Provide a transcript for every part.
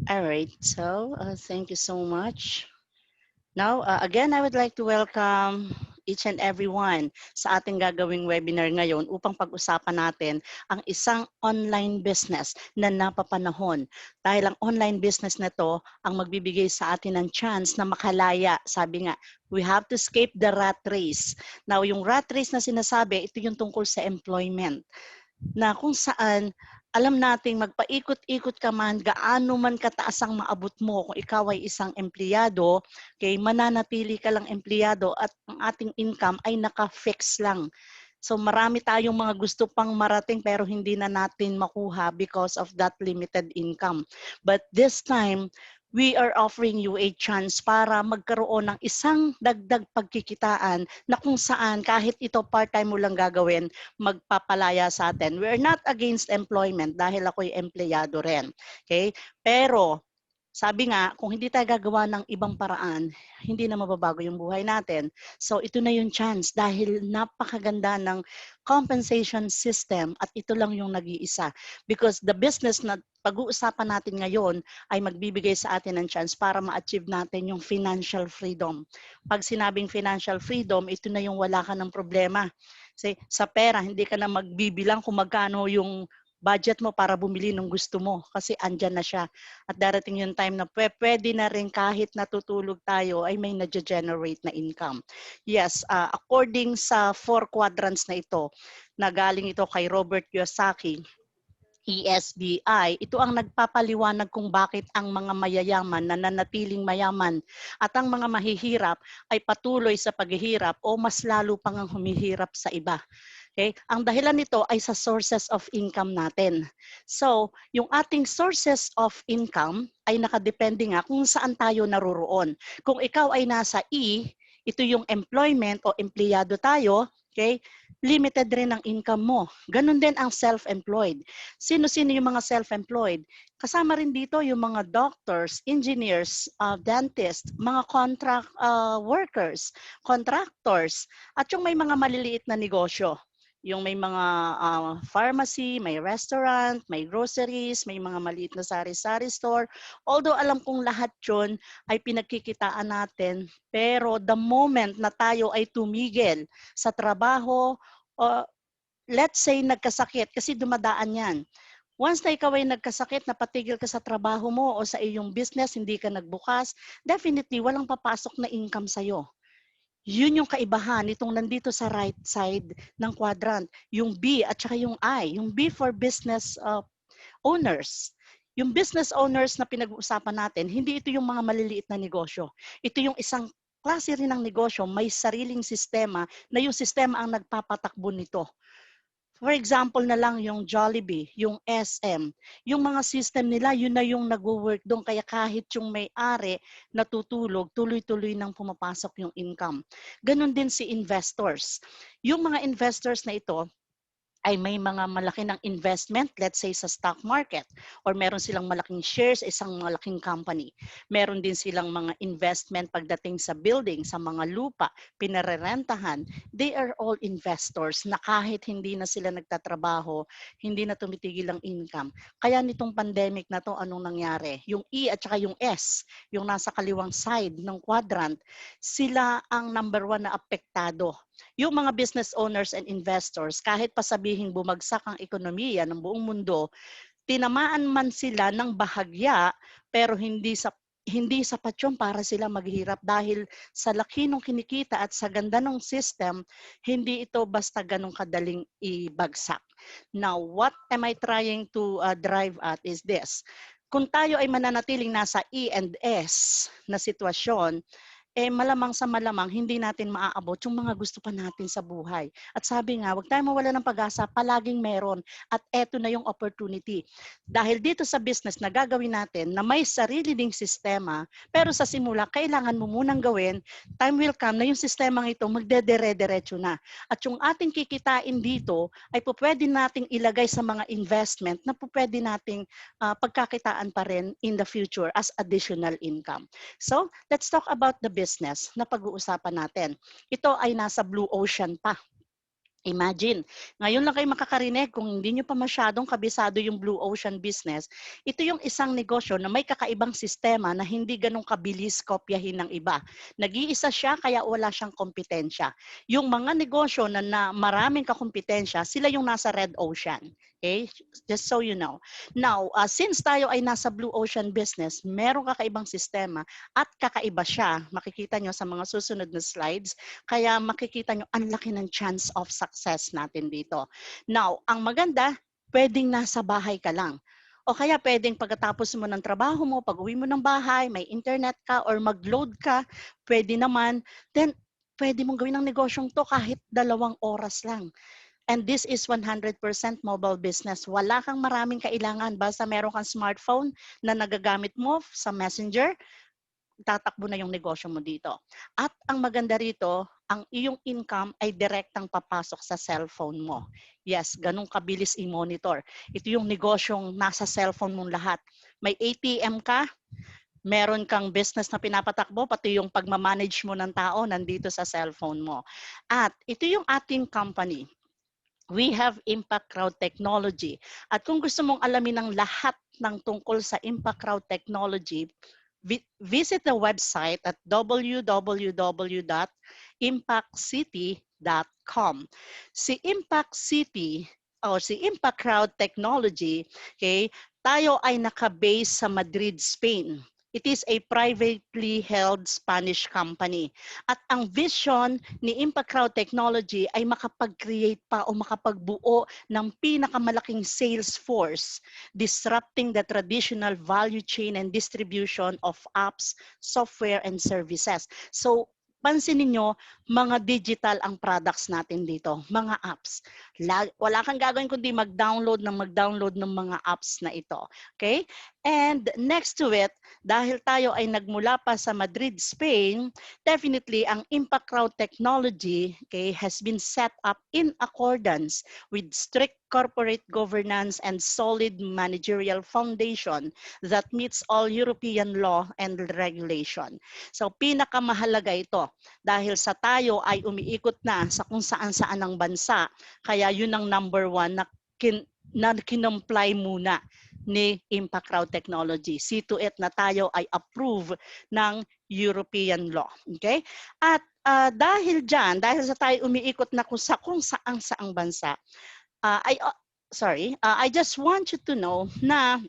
All right. Thank you so much. Now, again, I would like to welcome each and everyone sa ating gagawing webinar ngayon upang pag-usapan natin ang isang online business na napapanahon. Dahil ang online business na to ang magbibigay sa atin ng chance na makalaya. Sabi nga, we have to escape the rat race. Now, yung rat race na sinasabi, ito yung tungkol sa employment. Na kung saan alam nating magpaikot-ikot ka man, gaano man kataas ang maabot mo kung ikaw ay isang empleyado, okay, mananatili ka lang empleyado at ang ating income ay naka-fix lang. So marami tayong mga gusto pang marating pero hindi na natin makuha because of that limited income. But this time, we are offering you a chance para magkaroon ng isang dagdag pagkikitaan na kung saan kahit ito part-time mo lang gagawin, magpapalaya sa atin. We're not against employment dahil ako'y empleyado rin. Okay? Pero sabi nga, kung hindi tayo gagawa ng ibang paraan, hindi na mababago yung buhay natin. So ito na yung chance dahil napakaganda ng compensation system at ito lang yung nag-iisa. Because the business na pag-uusapan natin ngayon ay magbibigay sa atin ng chance para ma-achieve natin yung financial freedom. Pag sinabing financial freedom, ito na yung wala ka ng problema. Kasi sa pera, hindi ka na magbibilang kung magkano yung budget mo para bumili ng gusto mo kasi andyan na siya. At darating yung time na pwede na rin kahit natutulog tayo ay may na-generate na income. Yes, according sa 4 quadrants na ito, na galing ito kay Robert Kiyosaki, ESBI, ito ang nagpapaliwanag kung bakit ang mga mayayaman nananatiling mayaman at ang mga mahihirap ay patuloy sa paghihirap o mas lalo pang ang humihirap sa iba. Okay? Ang dahilan nito ay sa sources of income natin. So, yung ating sources of income ay nakadepende nga kung saan tayo naroroon. Kung ikaw ay nasa E, ito yung employment o empleyado tayo, okay? Limited rin ang income mo. Ganon din ang self-employed. Sino-sino yung mga self-employed? Kasama rin dito yung mga doctors, engineers, dentists, mga contract workers, contractors, at yung may mga maliliit na negosyo. Yung may mga pharmacy, may restaurant, may groceries, may mga maliit na sari-sari store. Although alam kong lahat yun ay pinagkikitaan natin, pero the moment na tayo ay tumigil sa trabaho, let's say nagkasakit, kasi dumadaan yan. Once na ikaw ay nagkasakit, napatigil ka sa trabaho mo o sa iyong business, hindi ka nagbukas, definitely walang papasok na income sa'yo. Yun yung kaibahan itong nandito sa right side ng quadrant. Yung B at saka yung I. Yung B for business owners. Yung business owners na pinag-uusapan natin, hindi ito yung mga maliliit na negosyo. Ito yung isang klase rin ng negosyo, may sariling sistema na yung sistema ang nagpapatakbo nito. For example na lang yung Jollibee, yung SM, yung mga system nila, yun na yung nag-work doon. Kaya kahit yung may-ari natutulog, tuloy-tuloy nang pumapasok yung income. Ganon din si investors. Yung mga investors na ito, ay may mga malaki ng investment, let's say sa stock market, or meron silang malaking shares sa isang malaking company. Meron din silang mga investment pagdating sa building, sa mga lupa, pinarerentahan. They are all investors na kahit hindi na sila nagtatrabaho, hindi na tumitigil ang income. Kaya nitong pandemic na to, anong nangyari? Yung E at saka yung S, yung nasa kaliwang side ng quadrant, sila ang number 1 na apektado. Yung mga business owners and investors, kahit pa sabihing bumagsak ang ekonomiya ng buong mundo, tinamaan man sila ng bahagya, pero hindi sapat yun para sila maghirap dahil sa laki ng kinikita at sa ganda ng system, hindi ito basta ganong kadaling ibagsak. Now, what am I trying to drive at is this. Kung tayo ay mananatiling nasa E and S na sitwasyon, malamang sa malamang hindi natin maaabot yung mga gusto pa natin sa buhay. At sabi nga, huwag tayong mawala ng pag-asa, palaging meron. At eto na yung opportunity. Dahil dito sa business na gagawin natin na may sarili ding sistema, pero sa simula, kailangan mo munang gawin, time will come na yung sistemang ito magdedere-derecho na. At yung ating kikitain dito ay pwede nating ilagay sa mga investment na pwede nating pagkakitaan pa rin in the future as additional income. So, let's talk about the business na pag-uusapan natin. Ito ay nasa blue ocean pa. Imagine, ngayon lang kayo makakarinig kung hindi nyo pa masyadong kabisado yung Blue Ocean business. Ito yung isang negosyo na may kakaibang sistema na hindi ganun kabilis kopyahin ng iba. Nag-iisa siya kaya wala siyang kompetensya. Yung mga negosyo na maraming kakompetensya, sila yung nasa Red Ocean. Okay? Just so you know. Now, since tayo ay nasa Blue Ocean business, merong kakaibang sistema at kakaiba siya. Makikita nyo sa mga susunod na slides. Kaya makikita nyo, ang laki ng chance of success natin dito. Now, ang maganda, pwedeng nasa bahay ka lang. O kaya pwedeng pagkatapos mo ng trabaho mo, pag uwi mo ng bahay, may internet ka or mag-load ka, pwede naman. Then, pwede mong gawin ang negosyong to kahit 2 oras lang. And this is 100% mobile business. Wala kang maraming kailangan. Basta meron kang smartphone na nagagamit mo sa Messenger, tatakbo na yung negosyo mo dito. At ang maganda rito, ang iyong income ay direktang papasok sa cellphone mo. Yes, ganun kabilis i-monitor. Ito yung negosyong nasa cellphone mong lahat. May ATM ka, meron kang business na pinapatakbo, pati yung pagmamanage mo ng tao nandito sa cellphone mo. At ito yung ating company. We have Impact Crowd Technology. At kung gusto mong alamin ang lahat ng tungkol sa Impact Crowd Technology, visit the website at www.impactcity.com. Si Impact City o si Impact Crowd Technology, okay, tayo ay naka-base sa Madrid, Spain. It is a privately held Spanish company. At ang vision ni Impact Crowd Technology ay makapag-create pa o makapagbuo ng pinakamalaking sales force, disrupting the traditional value chain and distribution of apps, software, and services. So, pansinin nyo, mga digital ang products natin dito, mga apps. Wala kang gagawin kundi mag-download ng mga apps na ito. Okay? And next to it, dahil tayo ay nagmula pa sa Madrid, Spain, definitely ang Impact Crowd Technology, okay, has been set up in accordance with strict corporate governance and solid managerial foundation that meets all European law and regulation. So pinakamahalaga ito dahil sa tayo ay umiikot na sa kung saan-saan ng bansa, kaya yun ang number one na kinomply muna ni Impact Crowd Technology. See to it na tayo ay approve ng European law. Okay? At dahil dyan, dahil sa tayo umiikot na kung saang bansa, I just want you to know na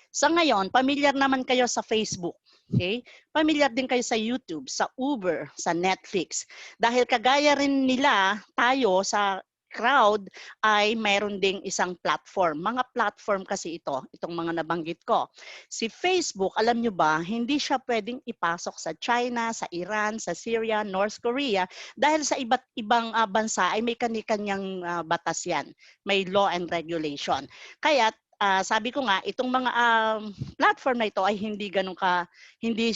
sa ngayon, familiar naman kayo sa Facebook. Okay? Familiar din kayo sa YouTube, sa Uber, sa Netflix. Dahil kagaya rin nila, tayo sa crowd ay mayroon ding isang platform. Mga platform kasi itong mga nabanggit ko. Si Facebook, alam nyo ba, hindi siya pwedeng ipasok sa China, sa Iran, sa Syria, North Korea, dahil sa iba't ibang bansa ay may kani-kanyang batas yan. May law and regulation. Kaya sabi ko nga, itong mga platform na ito ay hindi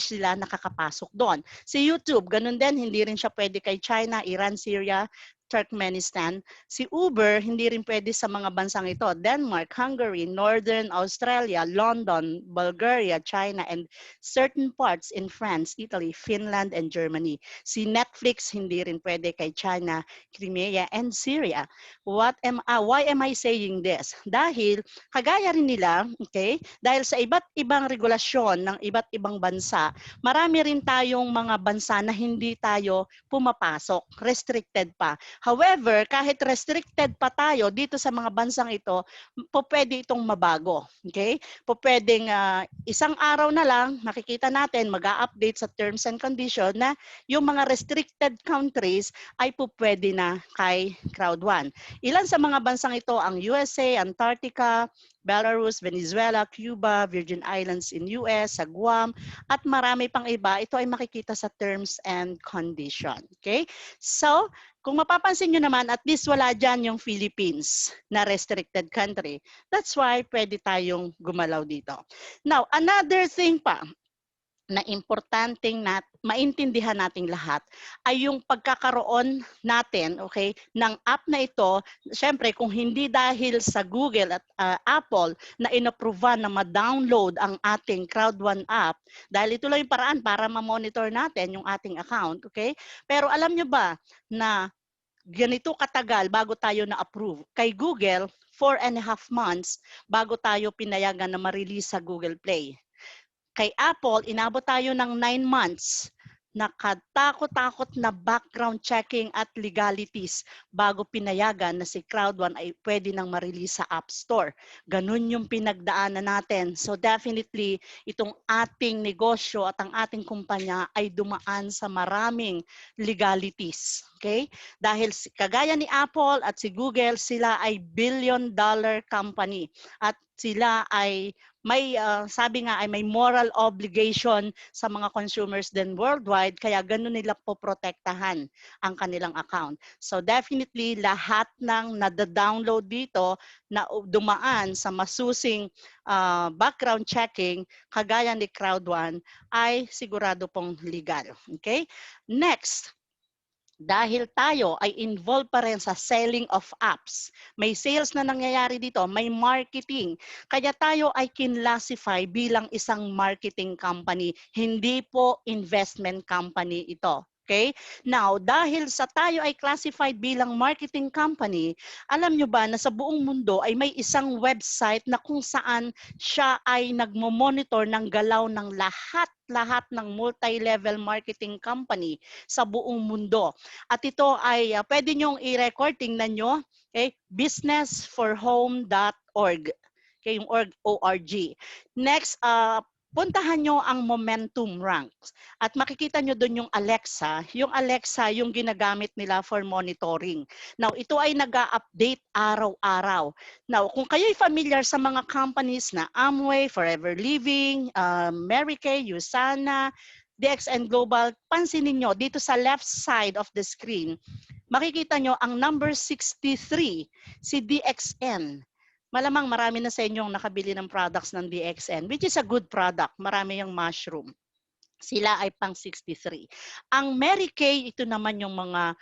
sila nakakapasok doon. Si YouTube, ganun din, hindi rin siya pwede kay China, Iran, Syria, Turkmenistan. Si Uber, hindi rin pwede sa mga bansang ito. Denmark, Hungary, Northern Australia, London, Bulgaria, China, and certain parts in France, Italy, Finland, and Germany. Si Netflix, hindi rin pwede kay China, Crimea, and Syria. Why am I saying this? Dahil kagaya rin nila, okay, dahil sa iba't ibang regulasyon ng iba't ibang bansa, marami rin tayong mga bansa na hindi tayo pumapasok, restricted pa. However, kahit restricted pa tayo dito sa mga bansang ito, pwede itong mabago. Okay? Pwedeng isang araw na lang, makikita natin, mag-a-update sa terms and conditions na yung mga restricted countries ay pwede na kay Crowd One. Ilan sa mga bansang ito ang USA, Antarctica, Belarus, Venezuela, Cuba, Virgin Islands in US, sa Guam, at marami pang iba. Ito ay makikita sa terms and condition. Okay? So, kung mapapansin nyo naman, at least wala dyan yung Philippines na restricted country. That's why pwede tayong gumalaw dito. Now, another thing pa na importanteng maintindihan nating lahat ay yung pagkakaroon natin, okay, ng app na ito. Siyempre, kung hindi dahil sa Google at Apple na inapprovean na ma-download ang ating Crowd One app, dahil ito lang yung paraan para ma-monitor natin yung ating account, okay? Pero alam nyo ba na ganito katagal bago tayo na-approve. Kay Google, 4.5 months bago tayo pinayagan na ma-release sa Google Play. Kay Apple, inabot tayo ng 9 months. Nakatakot-takot na background checking at legalities bago pinayagan na si Crowd1 ay pwede nang ma-release sa App Store. Ganun yung pinagdaanan natin. So definitely, itong ating negosyo at ang ating kumpanya ay dumaan sa maraming legalities. Okay? Dahil kagaya ni Apple at si Google, sila ay billion-dollar company at sila ay may sabi nga ay may moral obligation sa mga consumers din worldwide, kaya ganun nila poprotektahan ang kanilang account. So definitely lahat ng nada-download dito na dumaan sa masusing background checking kagaya ni Crowd1 ay sigurado pong legal. Okay? Next, dahil tayo ay involved pa rin sa selling of apps. May sales na nangyayari dito, may marketing. Kaya tayo ay kinlassify bilang isang marketing company, hindi po investment company ito. Okay? Now, dahil sa tayo ay classified bilang marketing company, alam nyo ba na sa buong mundo ay may isang website na kung saan siya ay nagmo-monitor ng galaw ng lahat ng multi-level marketing company sa buong mundo. At ito ay pwede nyong i-record, tingnan nyo, okay? businessforhome.org. Okay, yung org. Next, puntahan nyo ang Momentum Ranks at makikita nyo doon yung Alexa. Yung Alexa, yung ginagamit nila for monitoring. Now, ito ay nag-update araw-araw. Now, kung kayo'y familiar sa mga companies na Amway, Forever Living, Mary Kay, USANA, DXN Global, pansinin nyo, dito sa left side of the screen, makikita nyo ang number 63, si DXN. Malamang marami na sa inyong nakabili ng products ng DXN, which is a good product. Marami yung mushroom. Sila ay pang 63. Ang Mary Kay, ito naman yung mga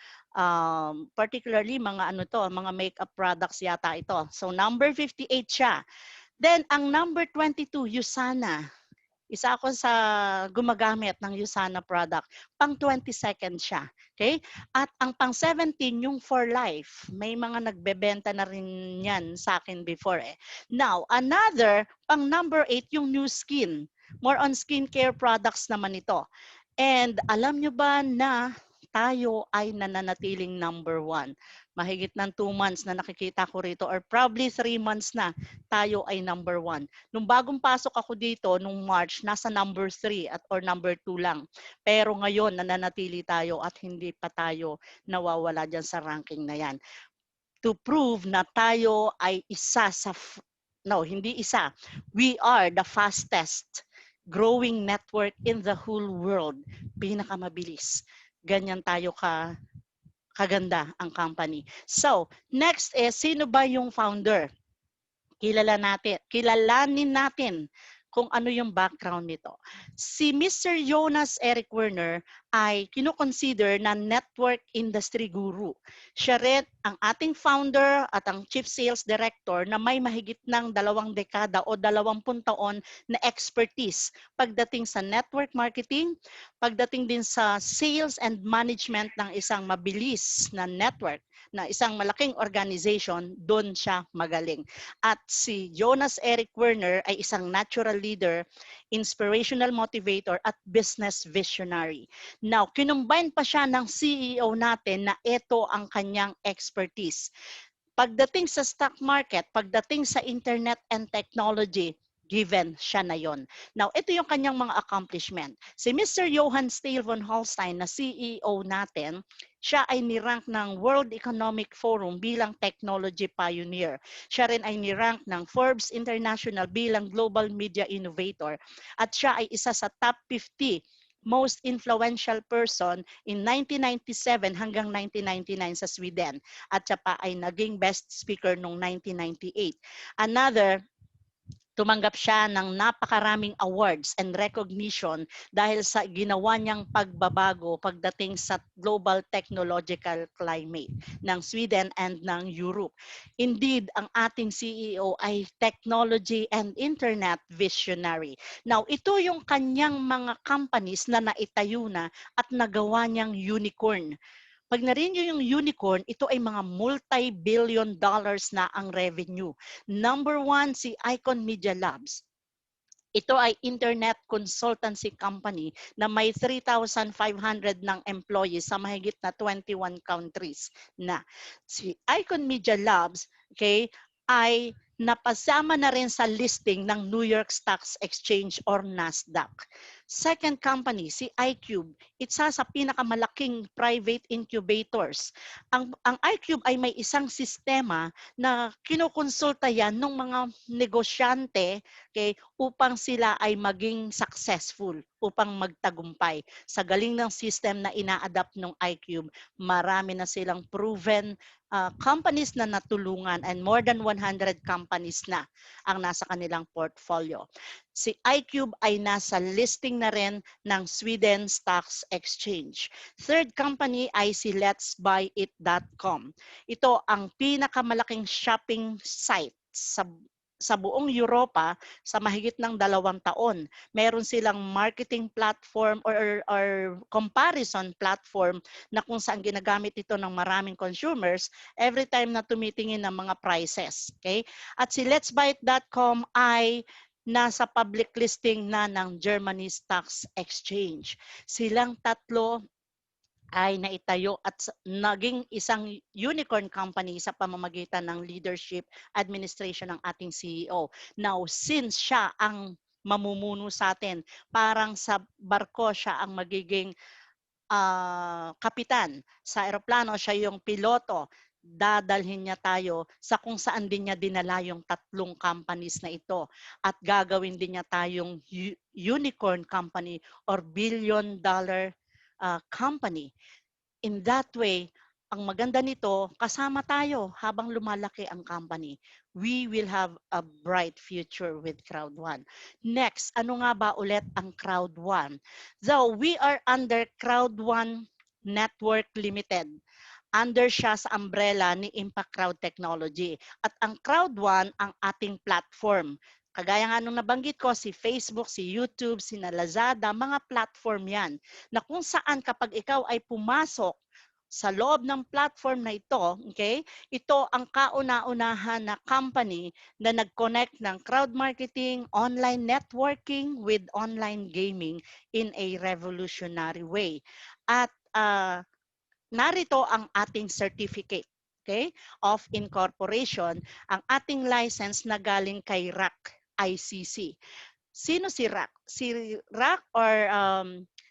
particularly mga mga makeup products yata ito. So number 58 siya. Then ang number 22, USANA. Isa ako sa gumagamit ng USANA product. Pang 22nd siya. Okay? At ang pang 17, yung For Life. May mga nagbebenta na rin yan sa akin before eh. Now, another, pang number 8, yung New Skin. More on skincare products naman ito. And alam nyo ba na tayo ay nananatiling number 1. Mahigit ng 2 months na nakikita ko rito or probably 3 months na tayo ay number 1. Nung bagong pasok ako dito, nung March, nasa number 3 or number 2 lang. Pero ngayon, nananatili tayo at hindi pa tayo nawawala dyan sa ranking na yan. To prove na tayo ay isa sa, hindi isa, we are the fastest growing network in the whole world. Pinakamabilis. Ganyan tayo kaganda ang company. So, next is, sino ba yung founder? Kilalanin natin kung ano yung background nito. Si Mr. Jonas Eric Werner ay kinoconsider na network industry guru. Siya rin ang ating founder at ang chief sales director na may mahigit ng 2 dekada o 20 taon na expertise pagdating sa network marketing, pagdating din sa sales and management ng isang mabilis na network, na isang malaking organization, doon siya magaling. At si Jonas Eric Werner ay isang natural leader, inspirational motivator at business visionary. Now, kinumbine pa siya ng CEO natin na ito ang kanyang expertise. Pagdating sa stock market, pagdating sa internet and technology, given siya na yon. Now, ito yung kanyang mga accomplishment. Si Mr. Johann Steele von Holstein na CEO natin, siya ay nirank ng World Economic Forum bilang technology pioneer. Siya rin ay nirank ng Forbes International bilang Global Media Innovator. At siya ay isa sa top 50 most influential person in 1997 hanggang 1999 sa Sweden. At siya pa ay naging best speaker noong 1998. Another, tumanggap siya ng napakaraming awards and recognition dahil sa ginawa niyang pagbabago pagdating sa global technological climate ng Sweden and ng Europe. Indeed, ang ating CEO ay technology and internet visionary. Now, ito yung kanyang mga companies na naitayo na at nagawa niyang unicorn. Pag narinig nyo yung unicorn, ito ay mga multi-billion dollars na ang revenue. Number one, si Icon Media Labs. Ito ay internet consultancy company na may 3,500 ng employees sa mahigit na 21 countries na. Si Icon Media Labs, okay, ay napasama na rin sa listing ng New York Stock Exchange or Nasdaq. Second company, si iCube, isa sa pinakamalaking private incubators. Ang iCube ay may isang sistema na kinukonsulta yan ng mga negosyante, okay, upang sila ay maging successful, upang magtagumpay. Sa galing ng system na ina-adapt ng iCube, marami na silang proven companies na natulungan and more than 100 companies na ang nasa kanilang portfolio. Si iCube ay nasa listing na rin ng Sweden Stock Exchange. Third company ay si letsbuyit.com. Ito ang pinakamalaking shopping site sa buong Europa sa mahigit ng 2 taon. Meron silang marketing platform or comparison platform na kung saan ginagamit ito ng maraming consumers every time na tumitingin ng mga prices. Okay? At si letsbuyit.com ay nasa public listing na ng Germany Stock Exchange. Silang tatlo ay naitayo at naging isang unicorn company sa pamamagitan ng leadership administration ng ating CEO. Now, since siya ang mamumuno sa atin, parang sa barko siya ang magiging kapitan. Sa eroplano, siya yung piloto. Dadalhin niya tayo sa kung saan din niya dinala yung tatlong companies na ito. At gagawin din niya tayong unicorn company or billion-dollar company. In that way, ang maganda nito, kasama tayo habang lumalaki ang company. We will have a bright future with Crowd1. Next, ano nga ba ulit ang Crowd1? So, we are under Crowd1 Network Limited. Under siya sa umbrella ni Impact Crowd Technology. At ang Crowd1 ang ating platform. Kagaya nga nung nabanggit ko, si Facebook, si YouTube, si Lazada, mga platform yan na kung saan kapag ikaw ay pumasok sa loob ng platform na ito, okay, ito ang kauna-unahan na company na nag-connect ng crowd marketing, online networking with online gaming in a revolutionary way. At narito ang ating certificate, okay, of incorporation, ang ating license na galing kay RAC ICC. Sino si RAC? Si RAC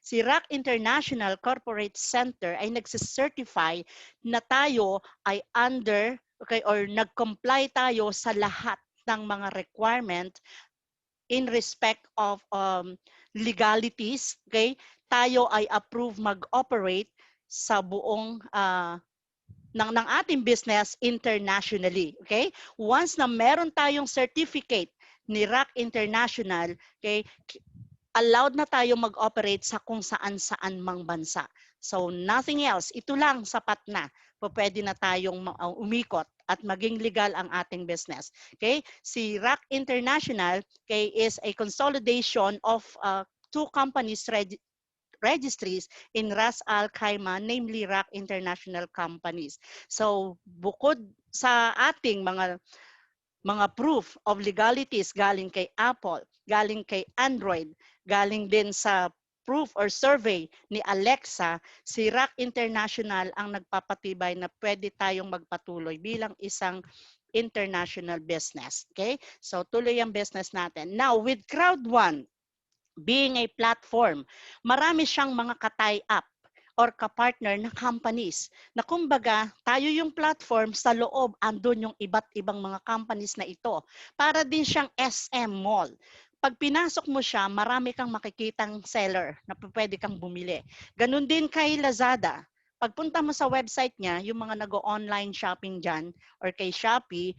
si RAC International Corporate Center ay nagsicertify na tayo ay under, okay, or nag-comply tayo sa lahat ng mga requirement in respect of legalities, okay? Tayo ay approved mag-operate sa buong ng ating business internationally, okay? Once na meron tayong certificate ni RAC International, okay, allowed na tayo mag-operate sa kung saan-saan mang bansa. So nothing else, ito lang sapat na. Pwede na tayong umikot at maging legal ang ating business. Okay? Si RAC International, okay, is a consolidation of two companies registries in Ras Al Khaimah, namely RAC International Companies. So bukod sa ating mga proof of legalities galing kay Apple, galing kay Android, galing din sa proof or survey ni Alexa, si RAC International ang nagpapatibay na pwede tayong magpatuloy bilang isang international business. Okay? So tuloy ang business natin. Now, with Crowd1 being a platform, marami siyang mga ka-tie up or ka-partner na companies na kumbaga tayo yung platform, sa loob andun yung iba't ibang mga companies na ito. Para din siyang SM Mall. Pag pinasok mo siya, marami kang makikitang seller na pwede kang bumili. Ganun din kay Lazada. Pagpunta mo sa website niya, yung mga nag-online shopping dyan or kay Shopee,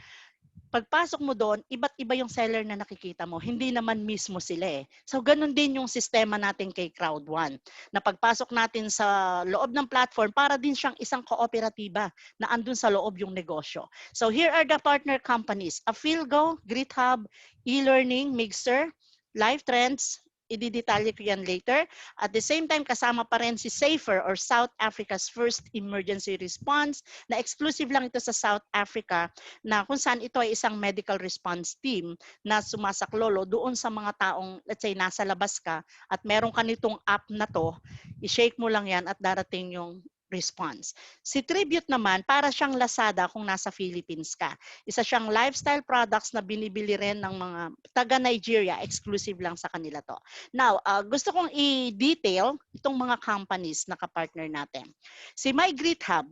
pagpasok mo doon, iba't iba yung seller na nakikita mo. Hindi naman mismo sila eh. So, ganun din yung sistema natin kay Crowd1. Na pagpasok natin sa loob ng platform, para din siyang isang kooperatiba na andun sa loob yung negosyo. So, here are the partner companies. Afilgo, GreetHub, eLearning, Mixer, Life Trends, Ididetalye ko yan later. At the same time, kasama pa rin si SAFER or South Africa's First Emergency Response na exclusive lang ito sa South Africa na kung saan ito ay isang medical response team na sumasaklolo doon sa mga taong, let's say, nasa labas ka at meron ka nitong app na to, i-shake mo lang yan at darating yung response. Si Tribute naman, para siyang Lazada kung nasa Philippines ka. Isa siyang lifestyle products na binibili rin ng mga taga Nigeria, exclusive lang sa kanila to. Now, gusto kong i-detail itong mga companies na kapartner natin. Si MyGreetHub,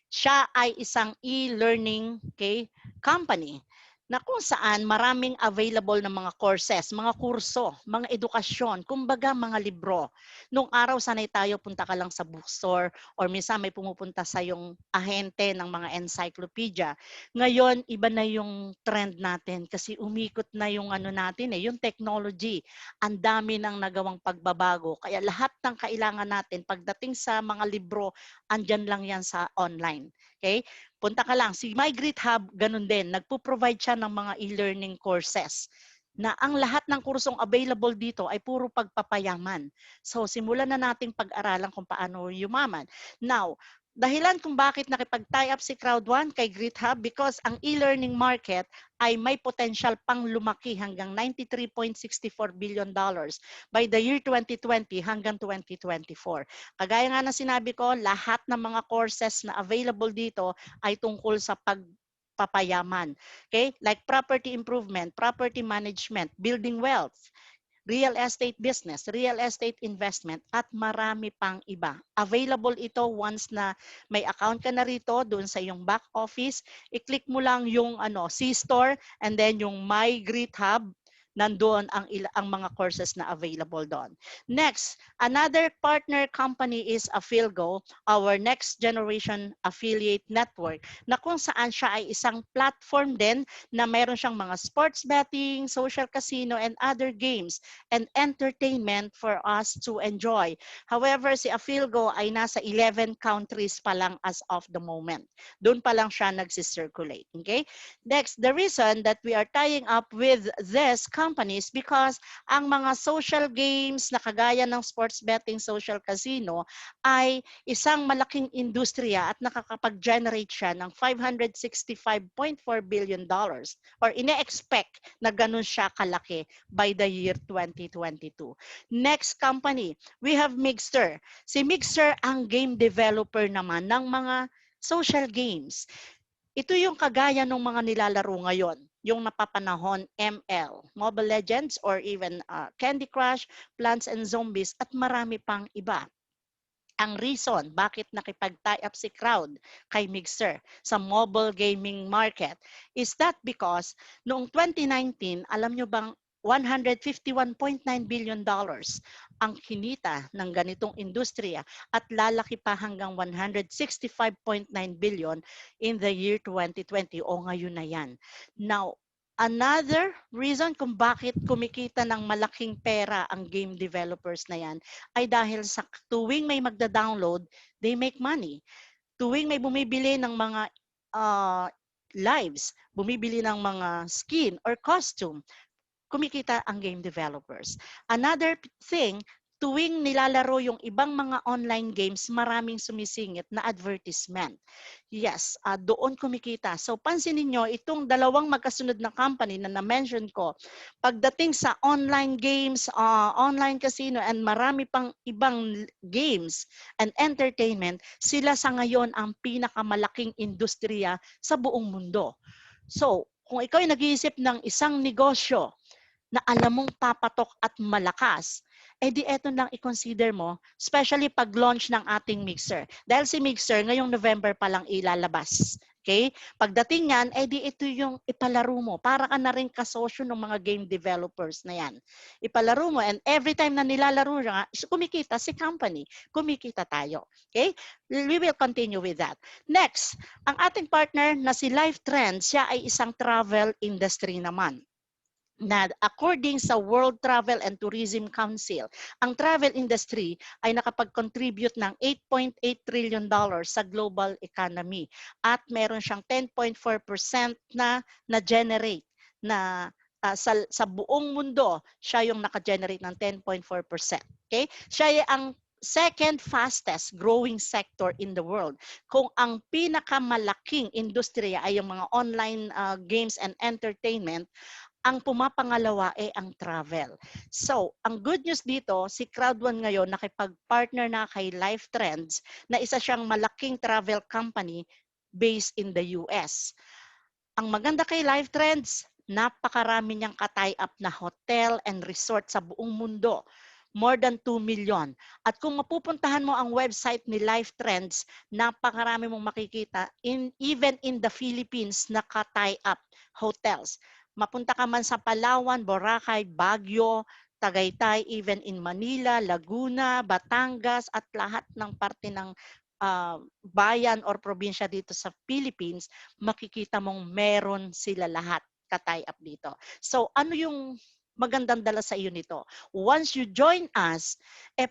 siya ay isang e-learning company na kung saan maraming available na mga courses, mga kurso, mga edukasyon, kumbaga mga libro. Nung araw sanay tayo, punta ka lang sa bookstore or minsan may pumupunta sa yung ahente ng mga encyclopedia. Ngayon, iba na yung trend natin kasi umikot na yung ano natin yung technology. Ang dami nang nagawang pagbabago. Kaya lahat ng kailangan natin pagdating sa mga libro, andyan lang yan sa online. Okay? Punta ka lang. Si MyGreetHub, ganun din. Nagpo-provide siya ng mga e-learning courses na ang lahat ng kursong available dito ay puro pagpapayaman. So, simulan na nating pag-aralan kung paano yumaman. Now, dahilan kung bakit nakipag-tie up si Crowd1 kay GreetHub because ang e-learning market ay may potential pang lumaki hanggang $93.64 billion by the year 2020 hanggang 2024. Kagaya nga na sinabi ko, lahat ng mga courses na available dito ay tungkol sa pagpapayaman. Okay? Like property improvement, property management, building wealth, real estate business, real estate investment, at marami pang iba. Available ito once na may account ka na rito doon sa iyong back office. I-click mo lang yung C-Store and then yung My GreetHub. Nandoon ang mga courses na available doon. Next, another partner company is Afilgo, our next generation affiliate network, na kung saan siya ay isang platform din na meron siyang mga sports betting, social casino, and other games and entertainment for us to enjoy. However, si Afilgo ay nasa 11 countries pa lang as of the moment. Doon pa lang siya nagsisirculate. Okay? Next, the reason that we are tying up with this companies because ang mga social games na kagaya ng sports betting, social casino ay isang malaking industriya at nakakapag-generate siya ng $565.4 billion or ine-expect na ganun siya kalaki by the year 2022. Next company, we have Mixer. Si Mixer ang game developer naman ng mga social games. Ito yung kagaya ng mga nilalaro ngayon, yung napapanahon ML, Mobile Legends, or even Candy Crush, Plants and Zombies, at marami pang iba. Ang reason bakit nakipag-tie up si Crowd kay Mixer sa mobile gaming market is that because noong 2019, alam nyo bang $151.9 billion ang kinita ng ganitong industriya at lalaki pa hanggang 165.9 billion in the year 2020 o ngayon na yan. Now, another reason kung bakit kumikita ng malaking pera ang game developers na yan ay dahil sa tuwing may magda-download, they make money. Tuwing may bumibili ng mga lives, bumibili ng mga skin or costume, kumikita ang game developers. Another thing, tuwing nilalaro yung ibang mga online games, maraming sumisingit na advertisement. Yes, doon kumikita. So pansinin nyo, itong dalawang magkasunod na company na na-mention ko, pagdating sa online games, online casino, and marami pang ibang games and entertainment, sila sa ngayon ang pinakamalaking industriya sa buong mundo. So, kung ikaw ay nag-iisip ng isang negosyo na alam mong papatok at malakas, di eto lang i-consider mo, especially pag-launch ng ating Mixer. Dahil si Mixer, ngayong November pa lang ilalabas. Okay? Pagdating yan, di ito yung ipalaro mo. Para ka na rin kasosyo ng mga game developers na yan. Ipalaro mo, and every time na nilalaro nga, kumikita si company. Kumikita tayo. Okay? We will continue with that. Next, ang ating partner na si Life Trends, siya ay isang travel industry naman. Na according sa World Travel and Tourism Council, ang travel industry ay nakapag-contribute ng $8.8 trillion sa global economy at meron siyang 10.4% na na-generate na sa buong mundo, siya yung naka-generate ng 10.4%. Okay? Siya ang second fastest growing sector in the world. Kung ang pinakamalaking industriya ay yung mga online games and entertainment, ang pumapangalawa ay ang travel. So, ang good news dito, si Crowd1 ngayon nakipag-partner na kay Life Trends na isa siyang malaking travel company based in the US. Ang maganda kay Life Trends, napakarami niyang ka-tie up na hotel and resort sa buong mundo. More than 2 million. At kung mapupuntahan mo ang website ni Life Trends, napakarami mong makikita even in the Philippines na ka-tie up hotels. Mapunta ka man sa Palawan, Boracay, Baguio, Tagaytay, even in Manila, Laguna, Batangas, at lahat ng parte ng bayan or probinsya dito sa Philippines, makikita mong meron sila lahat ka-tie up dito. So ano yung magandang dala sa iyo nito? Once you join us,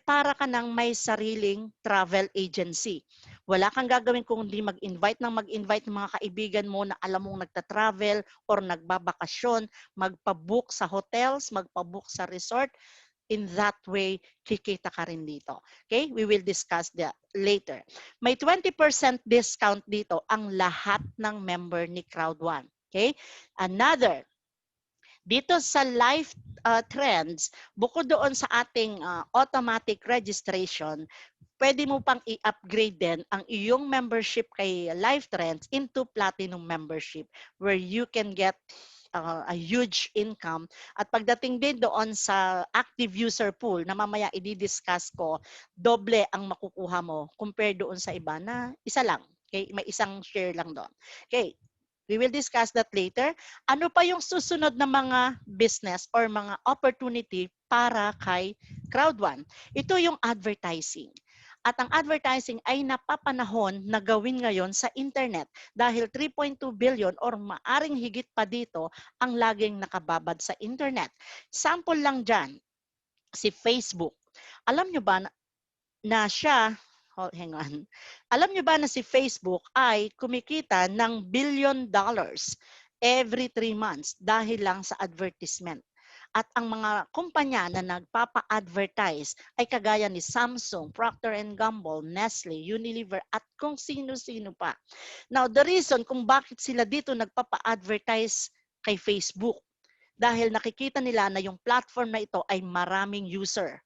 para ka nang may sariling travel agency. Wala kang gagawin kung hindi mag-invite ng mga kaibigan mo na alam mong nagta-travel or nagbabakasyon, magpa-book sa hotels, magpa-book sa resort. In that way, kikita ka rin dito. Okay? We will discuss that later. May 20% discount dito ang lahat ng member ni Crowd1. Okay? Another, dito sa Life Trends, bukod doon sa ating automatic registration, pwede mo pang i-upgrade din ang iyong membership kay Life Trends into Platinum membership where you can get a huge income. At pagdating din doon sa active user pool na mamaya i-discuss ko, doble ang makukuha mo compared doon sa iba na isa lang. Okay? May isang share lang doon. Okay. We will discuss that later. Ano pa yung susunod na mga business or mga opportunity para kay Crowd1? Ito yung advertising. At ang advertising ay napapanahon na gawin ngayon sa internet dahil 3.2 billion or maaring higit pa dito ang laging nakababad sa internet. Sample lang dyan, si Facebook. Alam nyo ba na siya, hang on, alam nyo ba na si Facebook ay kumikita ng $1 billion every 3 months dahil lang sa advertisement? At ang mga kumpanya na nagpapa-advertise ay kagaya ni Samsung, Procter & Gamble, Nestle, Unilever at kung sino-sino pa. Now, the reason kung bakit sila dito nagpapa-advertise kay Facebook, dahil nakikita nila na yung platform na ito ay maraming user.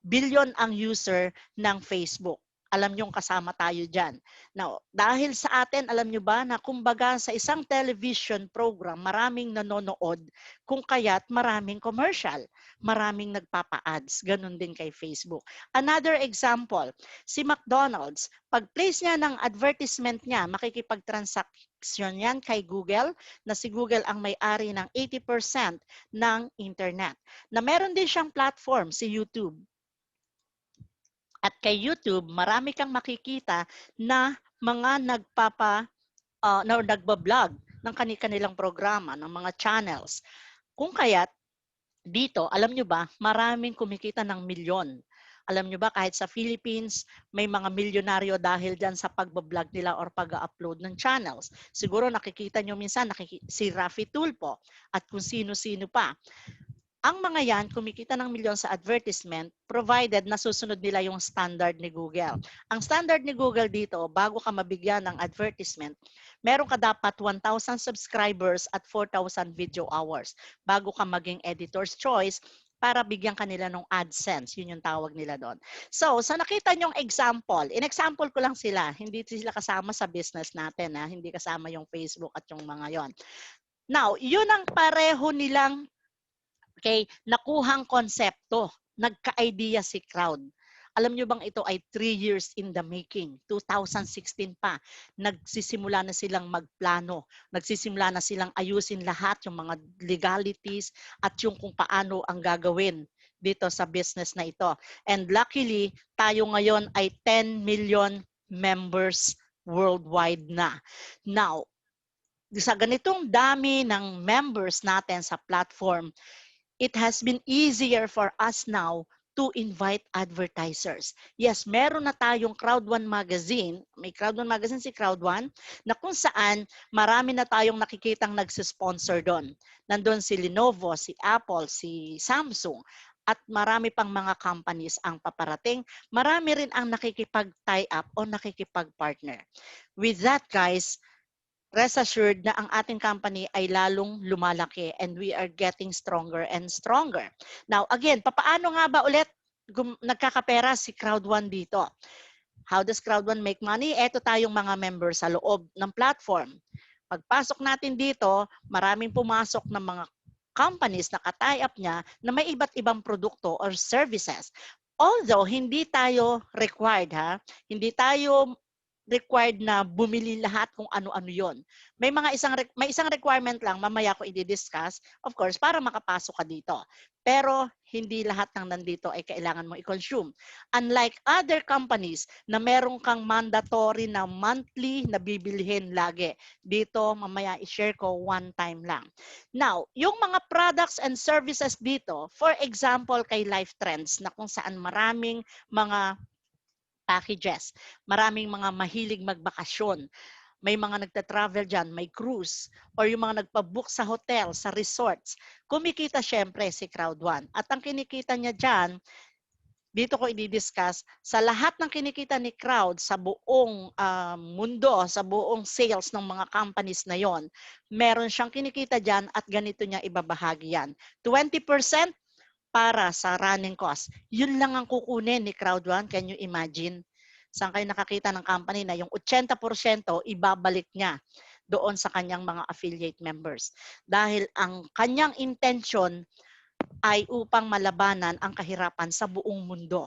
Billion ang user ng Facebook. Alam nyo kasama tayo dyan. Now, dahil sa atin, alam nyo ba na kumbaga sa isang television program, maraming nanonood, kung kaya't maraming commercial, maraming nagpapa-ads. Ganun din kay Facebook. Another example, si McDonald's, pag-place niya ng advertisement niya, makikipag-transaction yan kay Google, na si Google ang may-ari ng 80% ng internet. Na meron din siyang platform, si YouTube. At kay YouTube, marami kang makikita na mga nagbablog ng kanilang programa, ng mga channels. Kung kaya't dito, alam nyo ba, maraming kumikita ng milyon. Alam nyo ba, kahit sa Philippines, may mga milyonaryo dahil dyan sa pagbablog nila or pag-upload ng channels. Siguro nakikita nyo minsan si Rafi Tulfo at kung sino-sino pa. Ang mga yan, kumikita ng milyon sa advertisement provided nasusunod nila yung standard ni Google. Ang standard ni Google dito, bago ka mabigyan ng advertisement, meron ka dapat 1,000 subscribers at 4,000 video hours bago ka maging editor's choice para bigyan kanila ng AdSense. Yun yung tawag nila doon. So, sa nakita nyong example, in-example ko lang sila. Hindi sila kasama sa business natin. Hindi kasama yung Facebook at yung mga yon. Now, yun ang pareho nilang nakuhang konsepto. Nagka-idea si Crowd. Alam nyo bang ito ay 3 years in the making? 2016 pa. Nagsisimula na silang magplano. Nagsisimula na silang ayusin lahat yung mga legalities at yung kung paano ang gagawin dito sa business na ito. And luckily, tayo ngayon ay 10 million members worldwide na. Now, sa ganitong dami ng members natin sa platform, it has been easier for us now to invite advertisers. Yes, meron na tayong Crowd1 magazine. May Crowd1 magazine si Crowd1 na kung saan marami na tayong nakikitang nagsisponsor doon. Nandun si Lenovo, si Apple, si Samsung, at marami pang mga companies ang paparating. Marami rin ang nakikipag-tie up o nakikipag-partner. With that, guys, rest assured na ang ating company ay lalong lumalaki and we are getting stronger and stronger. Now, again, papaano nga ba ulit nagkakapera si Crowd1 dito? How does Crowd1 make money? Eto tayong mga members sa loob ng platform. Pagpasok natin dito, maraming pumasok ng mga companies na ka-tie up niya na may iba't ibang produkto or services. Although, hindi tayo required, hindi tayo required na bumili lahat kung ano-ano yon. May isang requirement lang, mamaya ko i-discuss, of course, para makapasok ka dito. Pero hindi lahat ng nandito ay kailangan mo i-consume. Unlike other companies na meron kang mandatory na monthly na bibilhin lagi. Dito, mamaya i-share ko one time lang. Now, yung mga products and services dito, for example, kay Life Trends na kung saan maraming mga packages. Maraming mga mahilig magbakasyon. May mga nagta-travel dyan, may cruise, or yung mga nagpa-book sa hotel, sa resorts. Kumikita syempre si Crowd1. At ang kinikita niya dyan, dito ko i-discuss, sa lahat ng kinikita ni Crowd sa buong mundo, sa buong sales ng mga companies na yon, meron siyang kinikita dyan at ganito niya ibabahagi yan. 20% para sa running cost. Yun lang ang kukunin ni Crowd1. Can you imagine? Saan kayo nakakita ng company na yung 80% ibabalik niya doon sa kanyang mga affiliate members. Dahil ang kanyang intention ay upang malabanan ang kahirapan sa buong mundo.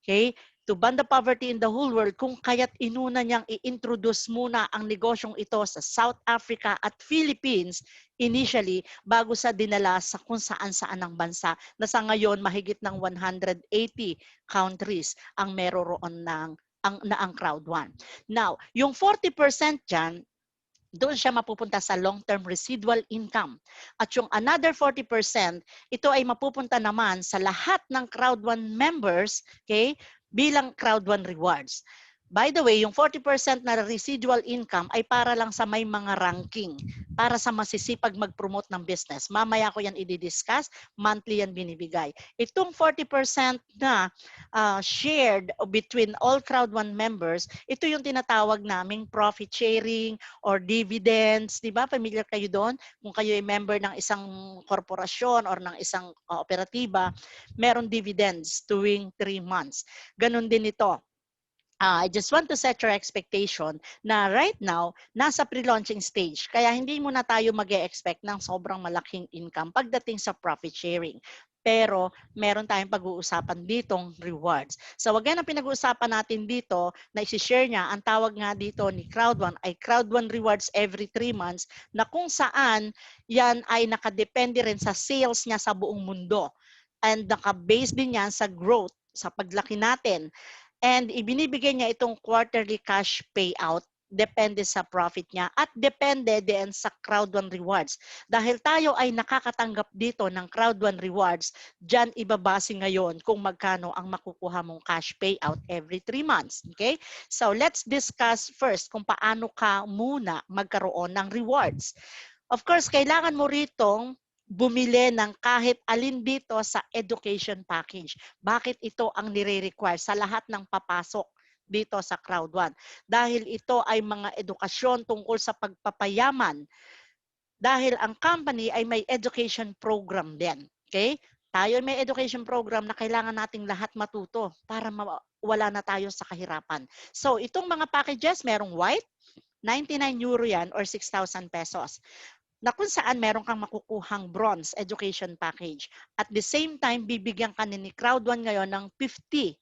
Okay? To ban the poverty in the whole world, kung kaya't inuna niyang i-introduce muna ang negosyong ito sa South Africa at Philippines initially bago sa dinala sa kung saan-saan ng bansa na sa ngayon mahigit ng 180 countries ang meron ang Crowd1. Now, yung 40% dyan, doon siya mapupunta sa long-term residual income. At yung another 40%, ito ay mapupunta naman sa lahat ng Crowd1 members, okay, bilang Crowd1 rewards. By the way, yung 40% na residual income ay para lang sa may mga ranking, para sa masisipag mag-promote ng business. Mamaya ko yan i-discuss, monthly yan binibigay. Itong 40% na shared between all Crowd1 members, ito yung tinatawag naming profit sharing or dividends, di ba? Familiar kayo doon? Kung kayo ay member ng isang korporasyon or ng isang operatiba, meron dividends tuwing 3 months. Ganon din ito. I just want to set your expectation na right now, nasa pre-launching stage. Kaya hindi muna tayo mag-e-expect ng sobrang malaking income pagdating sa profit sharing. Pero meron tayong pag-uusapan ditong rewards. So again, ang pinag-uusapan natin dito na isi-share niya, ang tawag nga dito ni Crowd1 ay Crowd1 Rewards every 3 months na kung saan yan ay nakadepende rin sa sales niya sa buong mundo. And naka-base din yan sa growth, sa paglaki natin. And ibinibigay niya itong quarterly cash payout depende sa profit niya at depende din sa Crowd1 Rewards. Dahil tayo ay nakakatanggap dito ng Crowd1 Rewards, dyan ibabase ngayon kung magkano ang makukuha mong cash payout every 3 months. Okay? So let's discuss first kung paano ka muna magkaroon ng rewards. Of course, kailangan mo ritong bumili ng kahit alin dito sa education package. Bakit ito ang nire-require sa lahat ng papasok dito sa Crowd1? Dahil ito ay mga edukasyon tungkol sa pagpapayaman. Dahil ang company ay may education program din. Okay? Tayo may education program na kailangan nating lahat matuto para wala na tayo sa kahirapan. So, itong mga packages, merong white, 99 euro yan or 6,000 pesos. Na kung saan meron kang makukuhang bronze education package. At the same time, bibigyan ka ni Crowd1 ngayon ng 50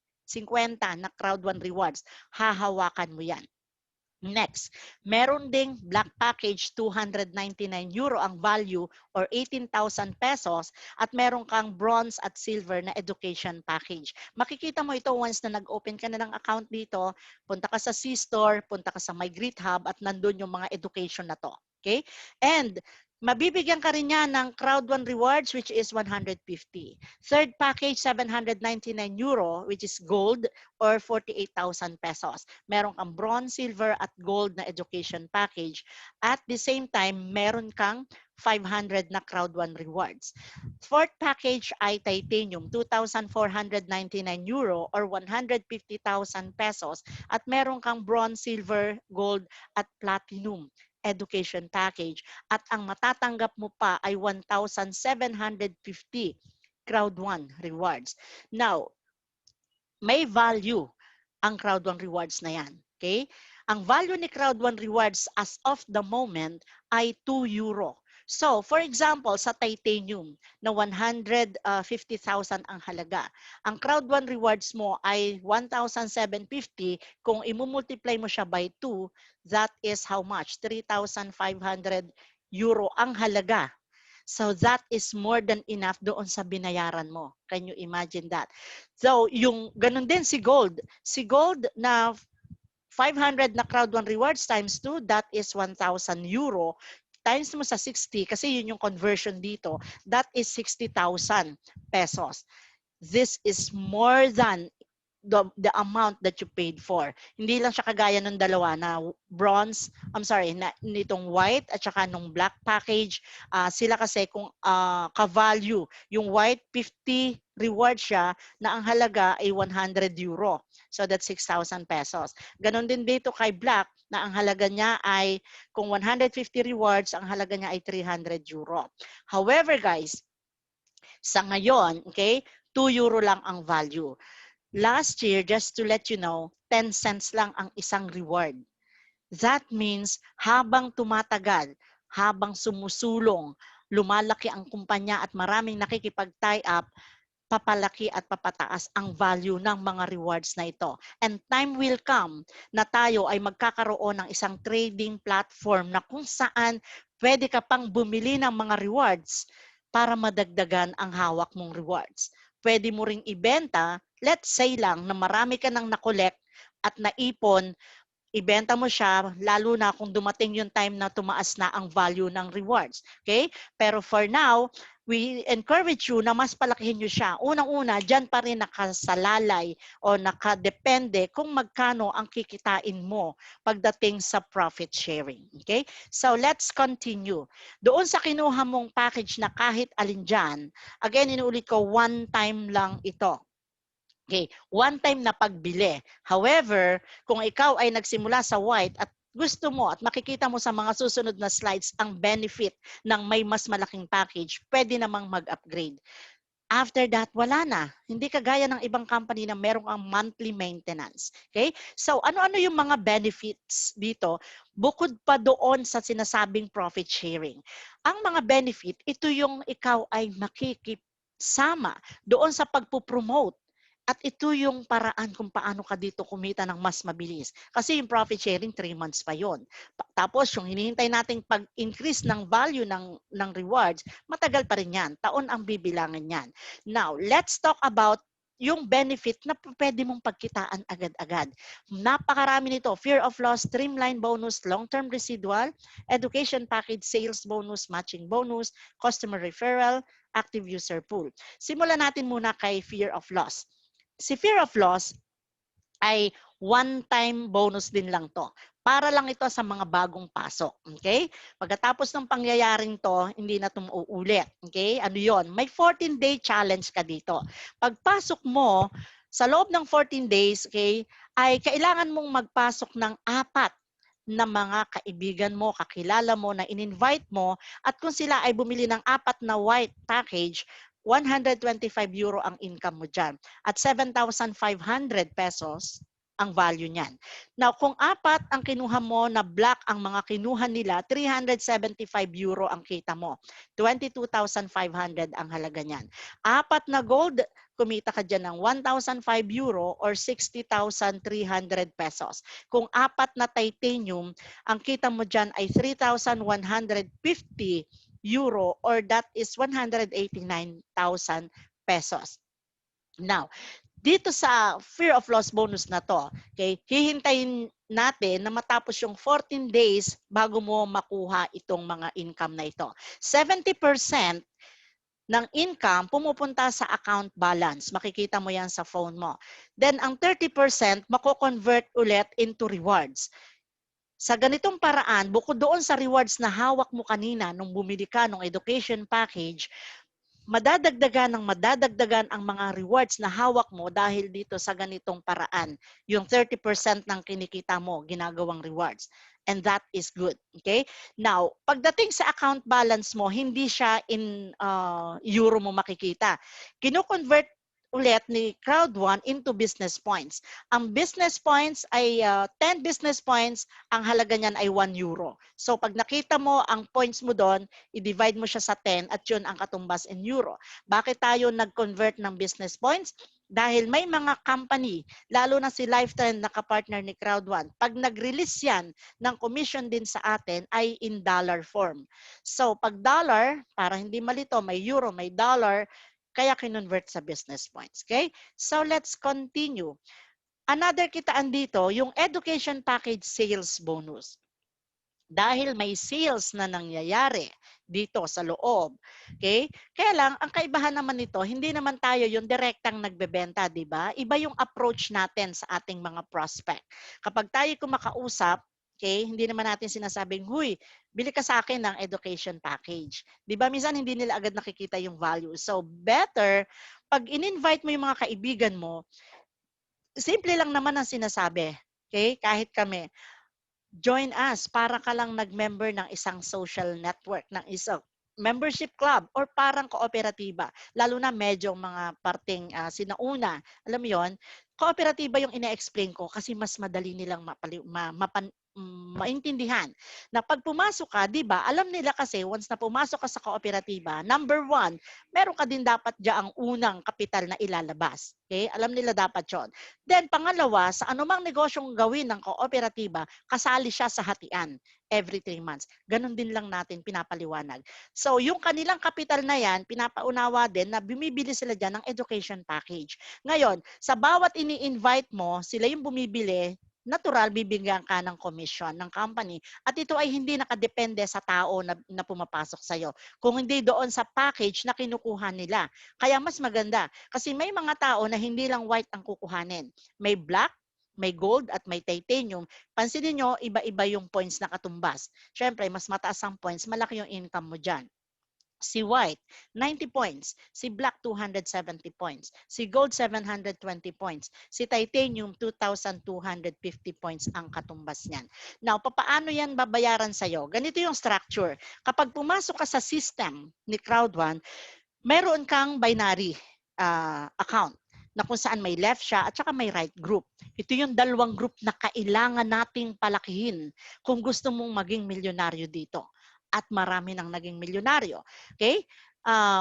na Crowd1 rewards. Hahawakan mo yan. Next, meron ding black package, 299 euro ang value or 18,000 pesos at meron kang bronze at silver na education package. Makikita mo ito once na nag-open ka na ng account dito, punta ka sa C-Store, punta ka sa My Greet Hub at nandun yung mga education na to. Okay? And Mabibigyan ka rin niya ng Crowd 1 rewards which is 150. Third package, 799 euro which is gold or 48,000 pesos. Meron kang bronze, silver at gold na education package. At the same time, meron kang 500 na Crowd 1 rewards. Fourth package ay titanium, 2,499 euro or 150,000 pesos. At meron kang bronze, silver, gold at platinum education package at ang matatanggap mo pa ay 1,750 Crowd 1 rewards. Now, may value ang Crowd 1 rewards na yan. Okay? Ang value ni Crowd 1 rewards as of the moment ay 2 euro. So, for example, sa titanium na 150,000 ang halaga. Ang Crowd 1 rewards mo ay 1,750. Kung imumultiply mo siya by 2, that is how much? 3,500 euro ang halaga. So that is more than enough doon sa binayaran mo. Can you imagine that? So yung ganun din si gold. Si gold na 500 na Crowd 1 rewards times 2, that is 1,000 euro. Times mo sa 60, kasi yun yung conversion dito, that is 60,000 pesos. This is more than the amount that you paid for. Hindi lang siya kagaya ng dalawa na bronze, nitong white at saka nung black package. Sila kasi kung ka-value, yung white 50 reward siya na ang halaga ay 100 euro. So that's 6,000 pesos. Ganon din dito kay black na ang halaga niya ay kung 150 rewards, ang halaga niya ay 300 euro. However guys, sa ngayon, okay, 2 euro lang ang value. Last year, just to let you know, 10 cents lang ang isang reward. That means habang tumatagal, habang sumusulong, lumalaki ang kumpanya at maraming nakikipag-tie up, papalaki at papataas ang value ng mga rewards na ito. And time will come na tayo ay magkakaroon ng isang trading platform na kung saan pwede ka pang bumili ng mga rewards para madagdagan ang hawak mong rewards. Pwede mo ring ibenta, let's say lang na marami ka nang nakolekt at naipon, ibenta mo siya lalo na kung dumating yung time na tumaas na ang value ng rewards. Okay? Pero for now, we encourage you na mas palakihin nyo siya. Unang-una, dyan pa rin nakasalalay o nakadepende kung magkano ang kikitain mo pagdating sa profit sharing. Okay? So let's continue. Doon sa kinuha mong package na kahit alin dyan, again, inuulit ko, one time lang ito. Okay, one time na pagbili. However, kung ikaw ay nagsimula sa white at gusto mo at makikita mo sa mga susunod na slides ang benefit ng may mas malaking package, pwede namang mag-upgrade. After that, wala na. Hindi kagaya ng ibang company na merong ang monthly maintenance. Okay? So, ano-ano yung mga benefits dito bukod pa doon sa sinasabing profit sharing? Ang mga benefit, ito yung ikaw ay makikisama doon sa pagpupromote. At ito yung paraan kung paano ka dito kumita ng mas mabilis. Kasi yung profit sharing, 3 months pa yon. Tapos yung hinihintay nating pag-increase ng value ng rewards, matagal pa rin yan. Taon ang bibilangan yan. Now, let's talk about yung benefit na pwede mong pagkitaan agad-agad. Napakarami nito. Fear of loss, streamline bonus, long-term residual, education package, sales bonus, matching bonus, customer referral, active user pool. Simulan natin muna kay fear of loss. Si fear of loss ay one-time bonus din lang to. Para lang ito sa mga bagong pasok. Okay? Pagkatapos ng pangyayaring to, hindi na ito mauulit. Okay? Ano yon? May 14-day challenge ka dito. Pagpasok mo, sa loob ng 14 days, okay, ay kailangan mong magpasok ng 4 na mga kaibigan mo, kakilala mo, na in-invite mo, at kung sila ay bumili ng 4 na white package, 125 euro ang income mo dyan. At 7,500 pesos ang value niyan. Now, kung 4 ang kinuha mo na black ang mga kinuha nila, 375 euro ang kita mo. 22,500 ang halaga niyan. 4 na gold, kumita ka dyan ng 1,005 euro or 60,300 pesos. Kung 4 na titanium, ang kita mo dyan ay 3,150 euro or that is 189,000 pesos. Now, dito sa fear of loss bonus na to, okay, hihintayin natin na matapos yung 14 days bago mo makuha itong mga income na ito. 70% ng income pumupunta sa account balance. Makikita mo yan sa phone mo. Then ang 30% mako-convert ulit into rewards. Sa ganitong paraan, bukod doon sa rewards na hawak mo kanina nung bumili ka ng education package, madadagdagan ang mga rewards na hawak mo dahil dito sa ganitong paraan. Yung 30% ng kinikita mo, ginagawang rewards. And that is good. Okay? Now, pagdating sa account balance mo, hindi siya in euro mo makikita. Kino-convert ulit ni Crowd1 into business points. Ang business points ay 10 business points, ang halaga niyan ay 1 euro. So pag nakita mo ang points mo doon, i-divide mo siya sa 10 at yun ang katumbas in euro. Bakit tayo nag-convert ng business points? Dahil may mga company, lalo na si Lifetime na kapartner ni Crowd1, pag nag-release yan ng commission din sa atin ay in dollar form. So pag dollar, para hindi malito, may euro, may dollar, kaya kinonvert sa business points. Okay? So let's continue. Another kitaan dito, yung education package sales bonus. Dahil may sales na nangyayari dito sa loob. Okay? Kaya lang, ang kaibahan naman nito, hindi naman tayo yung direktang nagbebenta, di ba? Iba yung approach natin sa ating mga prospect. Kapag tayo kumakausap, okay, hindi naman natin sinasabing, huy, bili ka sa akin ng education package. Di ba? Minsan hindi nila agad nakikita yung value. So, better, pag in-invite mo yung mga kaibigan mo, simple lang naman ang sinasabi. Okay? Kahit kami, join us para ka lang nag-member ng isang social network, ng isang membership club or parang kooperatiba. Lalo na medyo mga parteng sinauna. Alam mo yon, kooperatiba yung ina-explain ko kasi mas madali nilang maintindihan. Na pag pumasok ka, di ba, alam nila kasi once na pumasok ka sa kooperatiba, number 1, meron ka din dapat diyan ang unang kapital na ilalabas. Okay? Alam nila dapat yon. Then pangalawa, sa anumang negosyong gawin ng kooperatiba, kasali siya sa hatian every 3 months. Ganon din lang natin pinapaliwanag. So yung kanilang kapital na yan, pinapaunawa din na bumibili sila dyan ng education package. Ngayon, sa bawat ini-invite mo, sila yung bumibili, natural, bibigyan ka ng commission ng company. At ito ay hindi nakadepende sa tao na pumapasok sa'yo. Kung hindi doon sa package na kinukuha nila. Kaya mas maganda. Kasi may mga tao na hindi lang white ang kukuhanin. May black, may gold, at may titanium. Pansinin nyo, iba-iba yung points na katumbas. Siyempre, mas mataas ang points, malaki yung income mo dyan. Si white, 90 points. Si black, 270 points. Si gold, 720 points. Si titanium, 2,250 points ang katumbas niyan. Now, papaano yan babayaran sa'yo? Ganito yung structure. Kapag pumasok ka sa system ni Crowd1, meron kang binary account na kung saan may left siya at saka may right group. Ito yung dalawang group na kailangan nating palakihin kung gusto mong maging milyonaryo dito. At marami nang naging milyonaryo. Okay?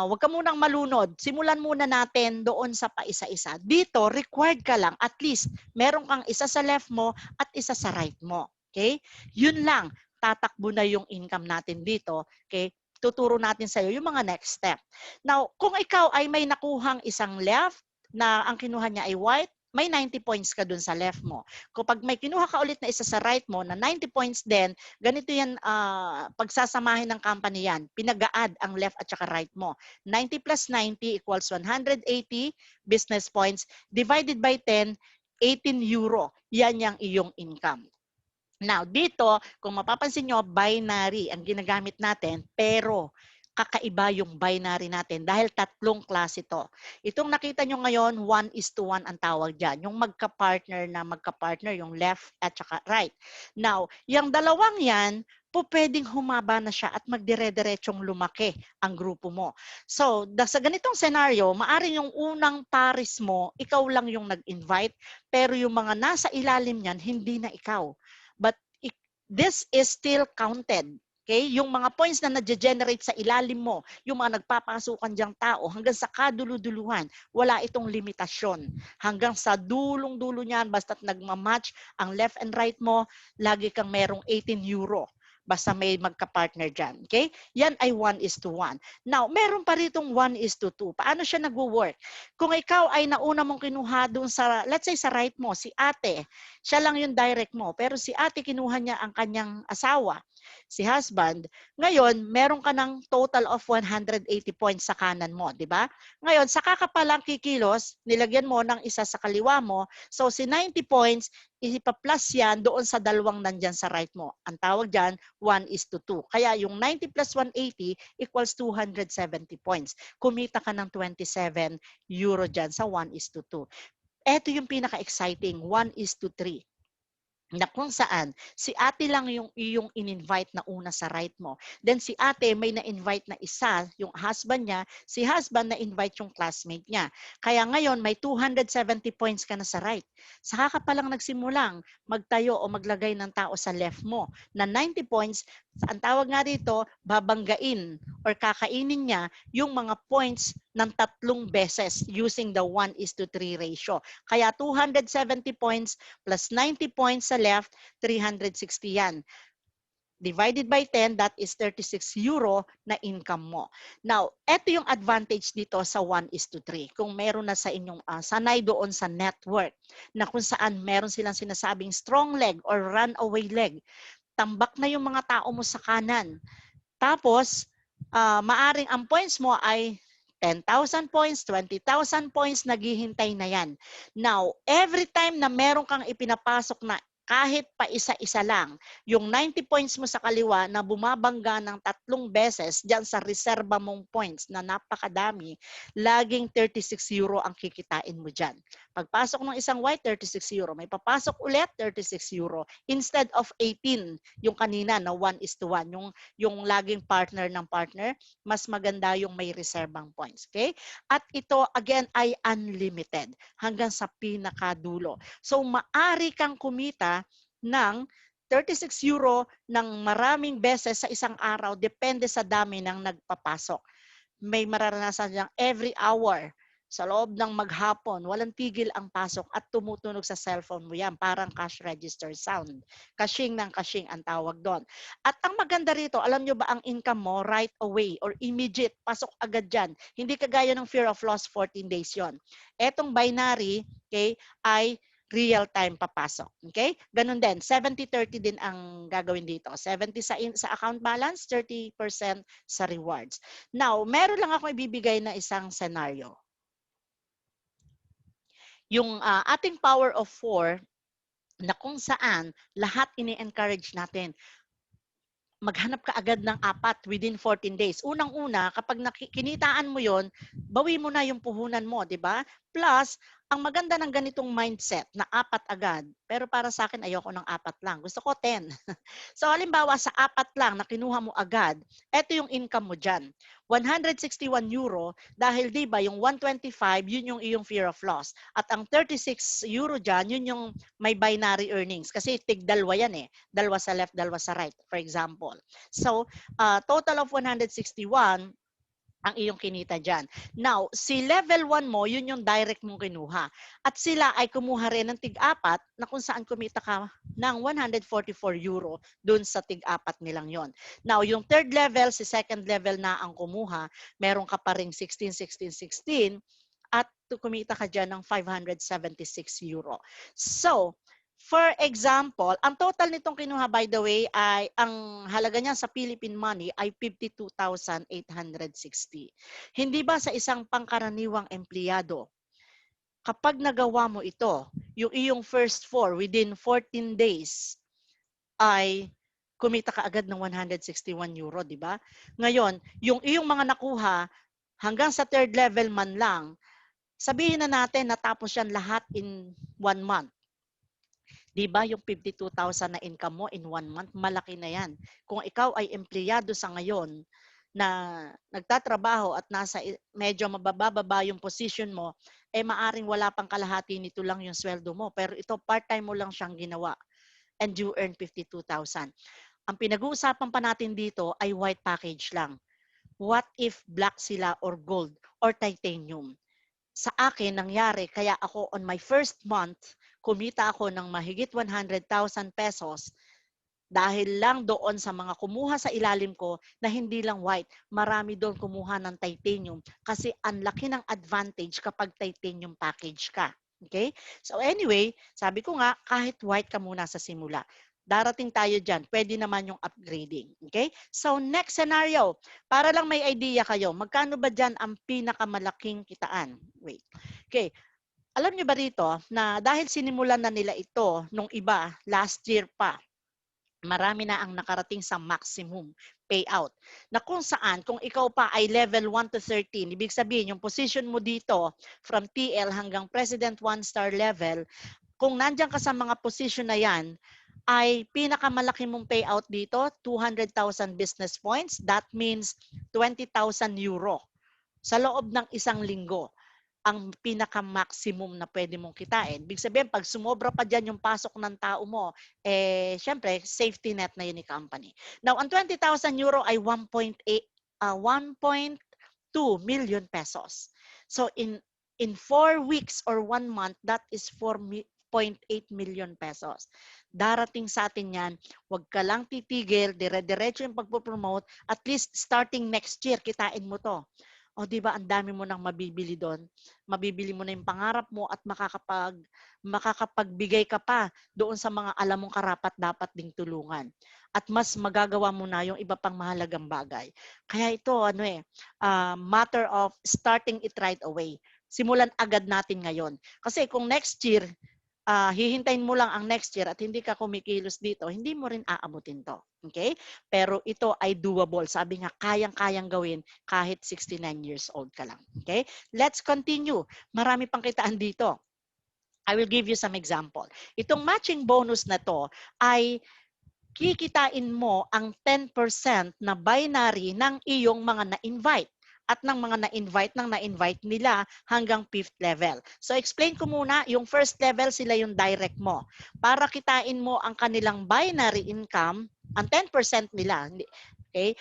Huwag ka munang malunod. Simulan muna natin doon sa paisa-isa. Dito, required ka lang at least meron kang isa sa left mo at isa sa right mo. Okay? Yun lang. Tatakbo na yung income natin dito. Okay? Tuturo natin sa iyo yung mga next step. Now, kung ikaw ay may nakuhang isang left na ang kinuha niya ay white, may 90 points ka dun sa left mo. Kapag may kinuha ka ulit na isa sa right mo na 90 points din, ganito yan, pagsasamahin ng company yan. Pinag-a-add ang left at saka right mo. 90 plus 90 equals 180 business points divided by 10, 18 euro. Yan yung iyong income. Now, dito, kung mapapansin nyo, binary ang ginagamit natin, pero kakaiba yung binary natin dahil tatlong klase ito. Itong nakita nyo ngayon, 1:1 ang tawag dyan. Yung magka-partner, yung left at saka right. Now, yung dalawang yan, po pwedeng humaba na siya at magdire-diretsong lumaki ang grupo mo. So, sa ganitong scenario, maaring yung unang pares mo, ikaw lang yung nag-invite, pero yung mga nasa ilalim niyan, hindi na ikaw. But this is still counted. Okay? Yung mga points na nag-generate sa ilalim mo, yung mga nagpapasukan diyang tao, hanggang sa kaduluduluhan, wala itong limitasyon. Hanggang sa dulong-dulo niyan, basta't nagmamatch ang left and right mo, lagi kang merong 18 euro. Basta may magka-partner dyan. Okay? Yan ay 1:1. Now, meron pa ritong 1:2. Paano siya nagwo-work? Kung ikaw ay nauna mong kinuha dun sa, let's say sa right mo, si ate, siya lang yung direct mo. Pero si ate, kinuha niya ang kanyang asawa, si husband. Ngayon, meron ka ng total of 180 points sa kanan mo, di ba? Ngayon, saka ka palang kikilos, nilagyan mo ng isa sa kaliwa mo. So, si 90 points, ipa-plus yan doon sa dalawang nandyan sa right mo. Ang tawag dyan, 1:2. Kaya yung 90 plus 180 equals 270 points. Kumita ka ng 27 euro dyan sa 1:2. Ito yung pinaka-exciting, 1:3. Na kung saan si ate lang yung iyong in-invite na una sa right mo. Then si ate may na-invite na isa, yung husband niya, si husband na-invite yung classmate niya. Kaya ngayon may 270 points ka na sa right. Saka ka palang nagsimulang magtayo o maglagay ng tao sa left mo na 90 points, ang tawag nga dito, babanggain or kakainin niya yung mga points ng 3 beses using the 1:3 ratio. Kaya 270 points plus 90 points sa left, 360 yan. Divided by 10, that is 36 euro na income mo. Now, eto yung advantage dito sa 1:3. Kung meron na sa inyong sanay doon sa network na kung saan meron silang sinasabing strong leg or runaway leg, tambak na yung mga tao mo sa kanan. Tapos, maaring ang points mo ay 10,000 points, 20,000 points, naghihintay na yan. Now, every time na meron kang ipinapasok na kahit pa isa-isa lang, yung 90 points mo sa kaliwa na bumabangga ng 3 beses dyan sa reserba mong points na napakadami, laging 36 euro ang kikitain mo dyan. Pagpasok ng isang white, 36 euro. May papasok ulit, 36 euro. Instead of 18, yung kanina na 1:1, yung laging partner ng partner, mas maganda yung may reserbang points. Okay? At ito, again, ay unlimited hanggang sa pinakadulo. So, maari kang kumita ng 36 euro ng maraming beses sa isang araw, depende sa dami ng nagpapasok. May mararanasan niyang every hour sa loob ng maghapon, walang tigil ang pasok at tumutunog sa cellphone mo yan. Parang cash register sound. Cashing ng cashing ang tawag doon. At ang maganda rito, alam nyo ba ang income mo right away or immediate, pasok agad dyan. Hindi kagaya ng fear of loss, 14 days yon. Etong binary, okay, ay real-time papasok. Okay? Ganun din, 70-30 din ang gagawin dito. 70 sa account balance, 30% sa rewards. Now, meron lang ako ibibigay na isang scenario. Yung ating power of 4 na kung saan lahat ini-encourage natin. Maghanap ka agad ng 4 within 14 days. Unang-una, kapag kinitaan mo yon, bawi mo na yung puhunan mo, di ba? Plus, ang maganda ng ganitong mindset na 4 agad, pero para sa akin ayoko ng 4 lang. Gusto ko 10. So halimbawa sa 4 lang na kinuha mo agad, eto yung income mo dyan. 161 euro dahil di ba yung 125, yun yung iyong fear of loss. At ang 36 euro dyan, yun yung may binary earnings. Kasi tig-dalawa yan eh. Dalawa sa left, dalawa sa right, for example. So, total of 161, ang iyong kinita dyan. Now, si level 1 mo, yun yung direct mong kinuha. At sila ay kumuha rin ng tig-4 na kung saan kumita ka ng 144 euro dun sa tig-4 nilang yon. Now, yung third level, si second level na ang kumuha, meron ka pa ring 16, 16, 16 at kumita ka dyan ng 576 euro. So, for example, ang total nitong kinuha, by the way, ay ang halaga niya sa Philippine money ay 52,860. Hindi ba sa isang pangkaraniwang empleyado, kapag nagawa mo ito, yung iyong first 4 within 14 days, ay kumita ka agad ng 161 euro, di ba? Ngayon, yung iyong mga nakuha, hanggang sa third level man lang, sabihin na natin natapos yan lahat in 1 month. Di ba yung 52,000 na income mo in 1 month, malaki na yan. Kung ikaw ay empleyado sa ngayon na nagtatrabaho at nasa medyo mabababa yung position mo, eh maaring wala pang kalahati nito lang yung sweldo mo. Pero ito, part-time mo lang siyang ginawa and you earn 52,000. Ang pinag-uusapan pa natin dito ay white package lang. What if black sila or gold or titanium? Sa akin, nangyari, kaya ako on my first month, kumita ako ng mahigit 100,000 pesos Dahil lang doon sa mga kumuha sa ilalim ko na hindi lang white, marami doon kumuha ng titanium kasi ang laki ng advantage kapag titanium package ka. Okay? So anyway, sabi ko nga, kahit white ka muna sa simula. Darating tayo dyan. Pwede naman yung upgrading. Okay? So next scenario, para lang may idea kayo, magkano ba dyan ang pinakamalaking kitaan? Wait. Okay. Alam niyo ba rito na dahil sinimulan na nila ito nung iba last year pa, marami na ang nakarating sa maximum payout. Na kung saan, kung ikaw pa ay level 1 to 13, ibig sabihin, yung position mo dito, from TL hanggang President 1-star level, kung nandyan ka sa mga position na yan, ay pinakamalaki mong payout dito, 200,000 business points. That means 20,000 euro sa loob ng isang linggo ang pinaka-maximum na pwede mong kitain. Ibig sabihin, pag sumobra pa dyan yung pasok ng tao mo, syempre, safety net na yun ni company. Now, ang 20,000 euro ay 1.2 million pesos. So, in 4 weeks or 1 month, that is 4.8 million pesos. Darating sa atin yan, huwag ka lang titigil, dire-diretso yung pagpo-promote, at least starting next year, kitain mo to. O di ba ang dami mo nang mabibili doon. Mabibili mo na yung pangarap mo at makakapagbigay ka pa doon sa mga alam mong karapat dapat ding tulungan. At mas magagawa mo na yung iba pang mahalagang bagay. Kaya ito matter of starting it right away. Simulan agad natin ngayon. Kasi kung next year hihintayin mo lang ang next year at hindi ka kumikilos dito, hindi mo rin aabutin to. Okay? Pero ito ay doable. Sabi nga, kayang-kayang gawin kahit 69 years old ka lang. Okay? Let's continue. Marami pang kitaan dito. I will give you some example. Itong matching bonus na to ay kikitain mo ang 10% na binary ng iyong mga na-invite at ng mga na-invite nila hanggang 5th level. So explain ko muna, yung first level sila yung direct mo. Para kitain mo ang kanilang binary income, ang 10% nila, okay?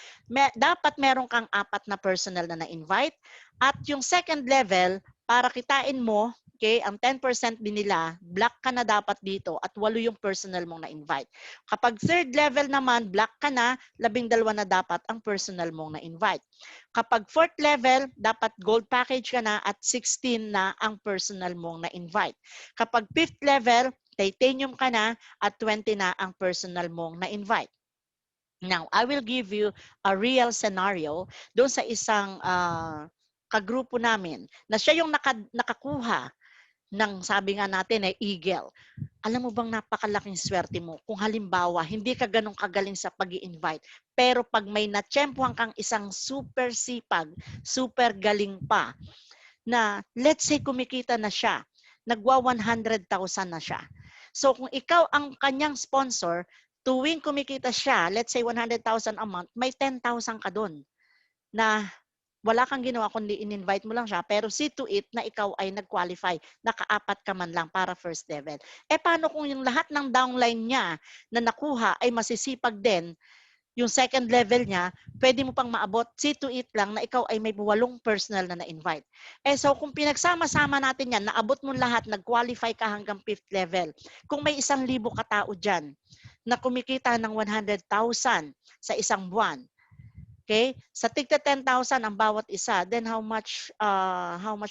Dapat meron kang 4 na personal na na-invite at yung second level, para kitain mo, okay, ang 10% din nila, black ka na dapat dito at 8 yung personal mong na-invite. Kapag third level naman, black ka na, 12 na dapat ang personal mong na-invite. Kapag fourth level, dapat gold package ka na at 16 na ang personal mong na-invite. Kapag fifth level, titanium ka na at 20 na ang personal mong na-invite. Now, I will give you a real scenario doon sa isang kagrupo namin na siya yung nakakuha ng sabi nga natin eagle. Alam mo bang napakalaking swerte mo kung halimbawa hindi ka ganun kagaling sa pag-i-invite pero pag may natsyempohan kang isang super sipag, super galing pa na let's say kumikita na siya, nagwa 100,000 na siya. So kung ikaw ang kanyang sponsor, tuwing kumikita siya, let's say 100,000 a month, may 10,000 ka doon na wala kang ginawa kundi in-invite mo lang siya pero see to it na ikaw ay nag-qualify, naka-4 ka man lang para first level. Paano kung yung lahat ng downline niya na nakuha ay masisipag din, yung second level niya, pwede mo pang maabot, see to it lang na ikaw ay may 8 personal na na-invite. So kung pinagsama-sama natin yan, naabot mo lahat, nag-qualify ka hanggang 5th level. Kung may 1,000 katao dyan na kumikita ng 100,000 sa isang buwan, okay? Sa tigta 10,000 ang bawat isa, then how much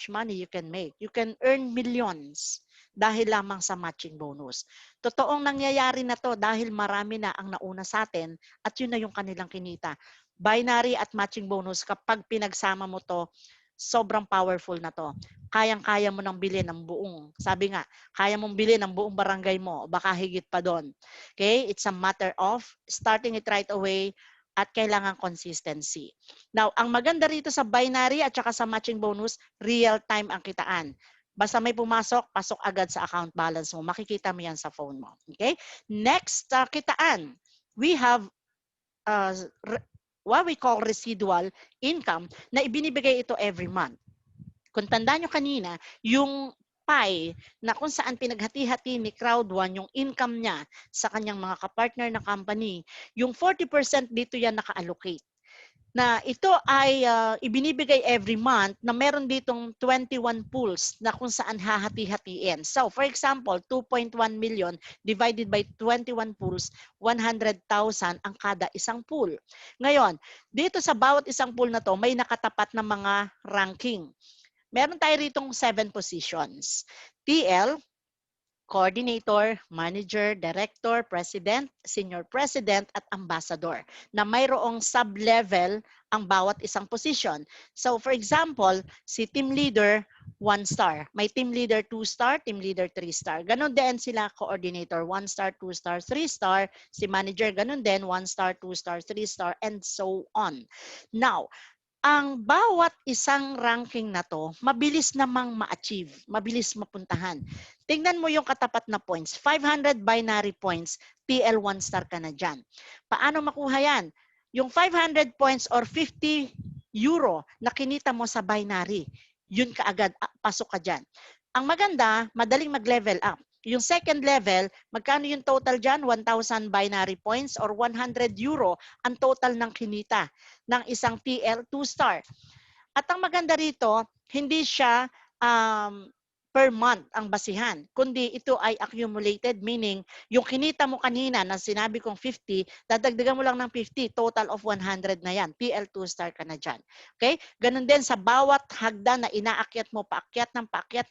money you can make? You can earn millions dahil lamang sa matching bonus. Totoong nangyayari na to dahil marami na ang nauna sa atin at yun na yung kanilang kinita. Binary at matching bonus, kapag pinagsama mo to, sobrang powerful na to. Kayang-kaya mo nang bilhin ng buong, sabi nga, kaya mong bilhin ng buong barangay mo, baka higit pa doon. Okay? It's a matter of starting it right away, at kailangan consistency. Now, ang maganda rito sa binary at saka sa matching bonus, real time ang kitaan. Basta may pumasok, pasok agad sa account balance mo. Makikita mo yan sa phone mo. Okay? Next, kitaan. We have what we call residual income na ibinibigay ito every month. Kung tandaan nyo kanina, yung pie na kung saan pinaghati-hati ni Crowd One yung income niya sa kanyang mga kapartner na company, yung 40% dito yan naka-allocate. na ito ay ibinibigay every month na meron ditong 21 pools na kung saan hahati-hatiin. So, for example, 2.1 million divided by 21 pools, 100,000 ang kada isang pool. Ngayon, dito sa bawat isang pool na to, may nakatapat na mga ranking. Meron tayo ritong 7 positions. TL, coordinator, manager, director, president, senior president, at ambassador na mayroong sub-level ang bawat isang position. So for example, si team leader, 1 star. May team leader 2 star, team leader 3 star. Ganon din sila coordinator, 1 star, 2 star, 3 star. Si manager, ganon din, 1 star, 2 star, 3 star, and so on. Now, ang bawat isang ranking na to, mabilis namang ma-achieve, mabilis mapuntahan. Tingnan mo yung katapat na points. 500 binary points, TL 1 star ka na dyan. Paano makuha yan? Yung 500 points or 50 euro na kinita mo sa binary, yun kaagad, pasok ka dyan. Ang maganda, madaling mag-level up. Yung second level, magkano yung total dyan? 1,000 binary points or 100 euro ang total ng kinita ng isang TL 2 star. At ang maganda rito, hindi siya per month ang basihan, kundi ito ay accumulated, meaning yung kinita mo kanina na sinabi kong 50, dadagdagan mo lang ng 50, total of 100 na yan. TL 2 star ka na dyan. Okay? Ganun din sa bawat hagdan na inaakyat mo, paakyat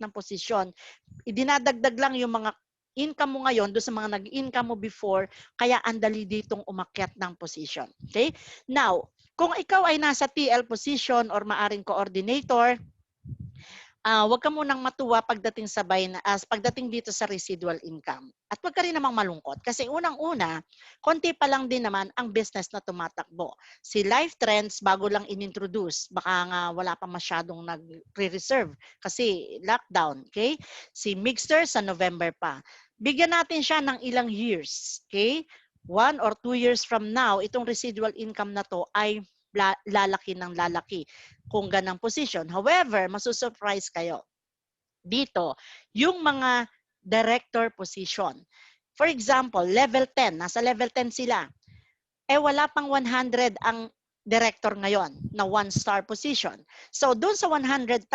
ng posisyon, idinadagdag lang yung mga income mo ngayon doon sa mga nag-income mo before, kaya andali ditong umakyat ng position. Okay? Now, kung ikaw ay nasa TL position or maaring coordinator, wag ka munang matuwa pagdating pagdating dito sa residual income. At wag ka rin namang malungkot kasi unang-una, konti pa lang din naman ang business na tumatakbo. Si Life Trends bago lang inintroduce, baka nga wala pa masyadong nag-reserve kasi lockdown, okay? Si Mixer sa November pa. Bigyan natin siya ng ilang years, okay? 1 or 2 years from now, itong residual income na to ay lalaki ng lalaki kung ganang position. However, masusurprise kayo. Dito, yung mga director position. For example, level 10, nasa level 10 sila. Wala pang 100 ang director ngayon na 1 star position. So, doon sa 100,000,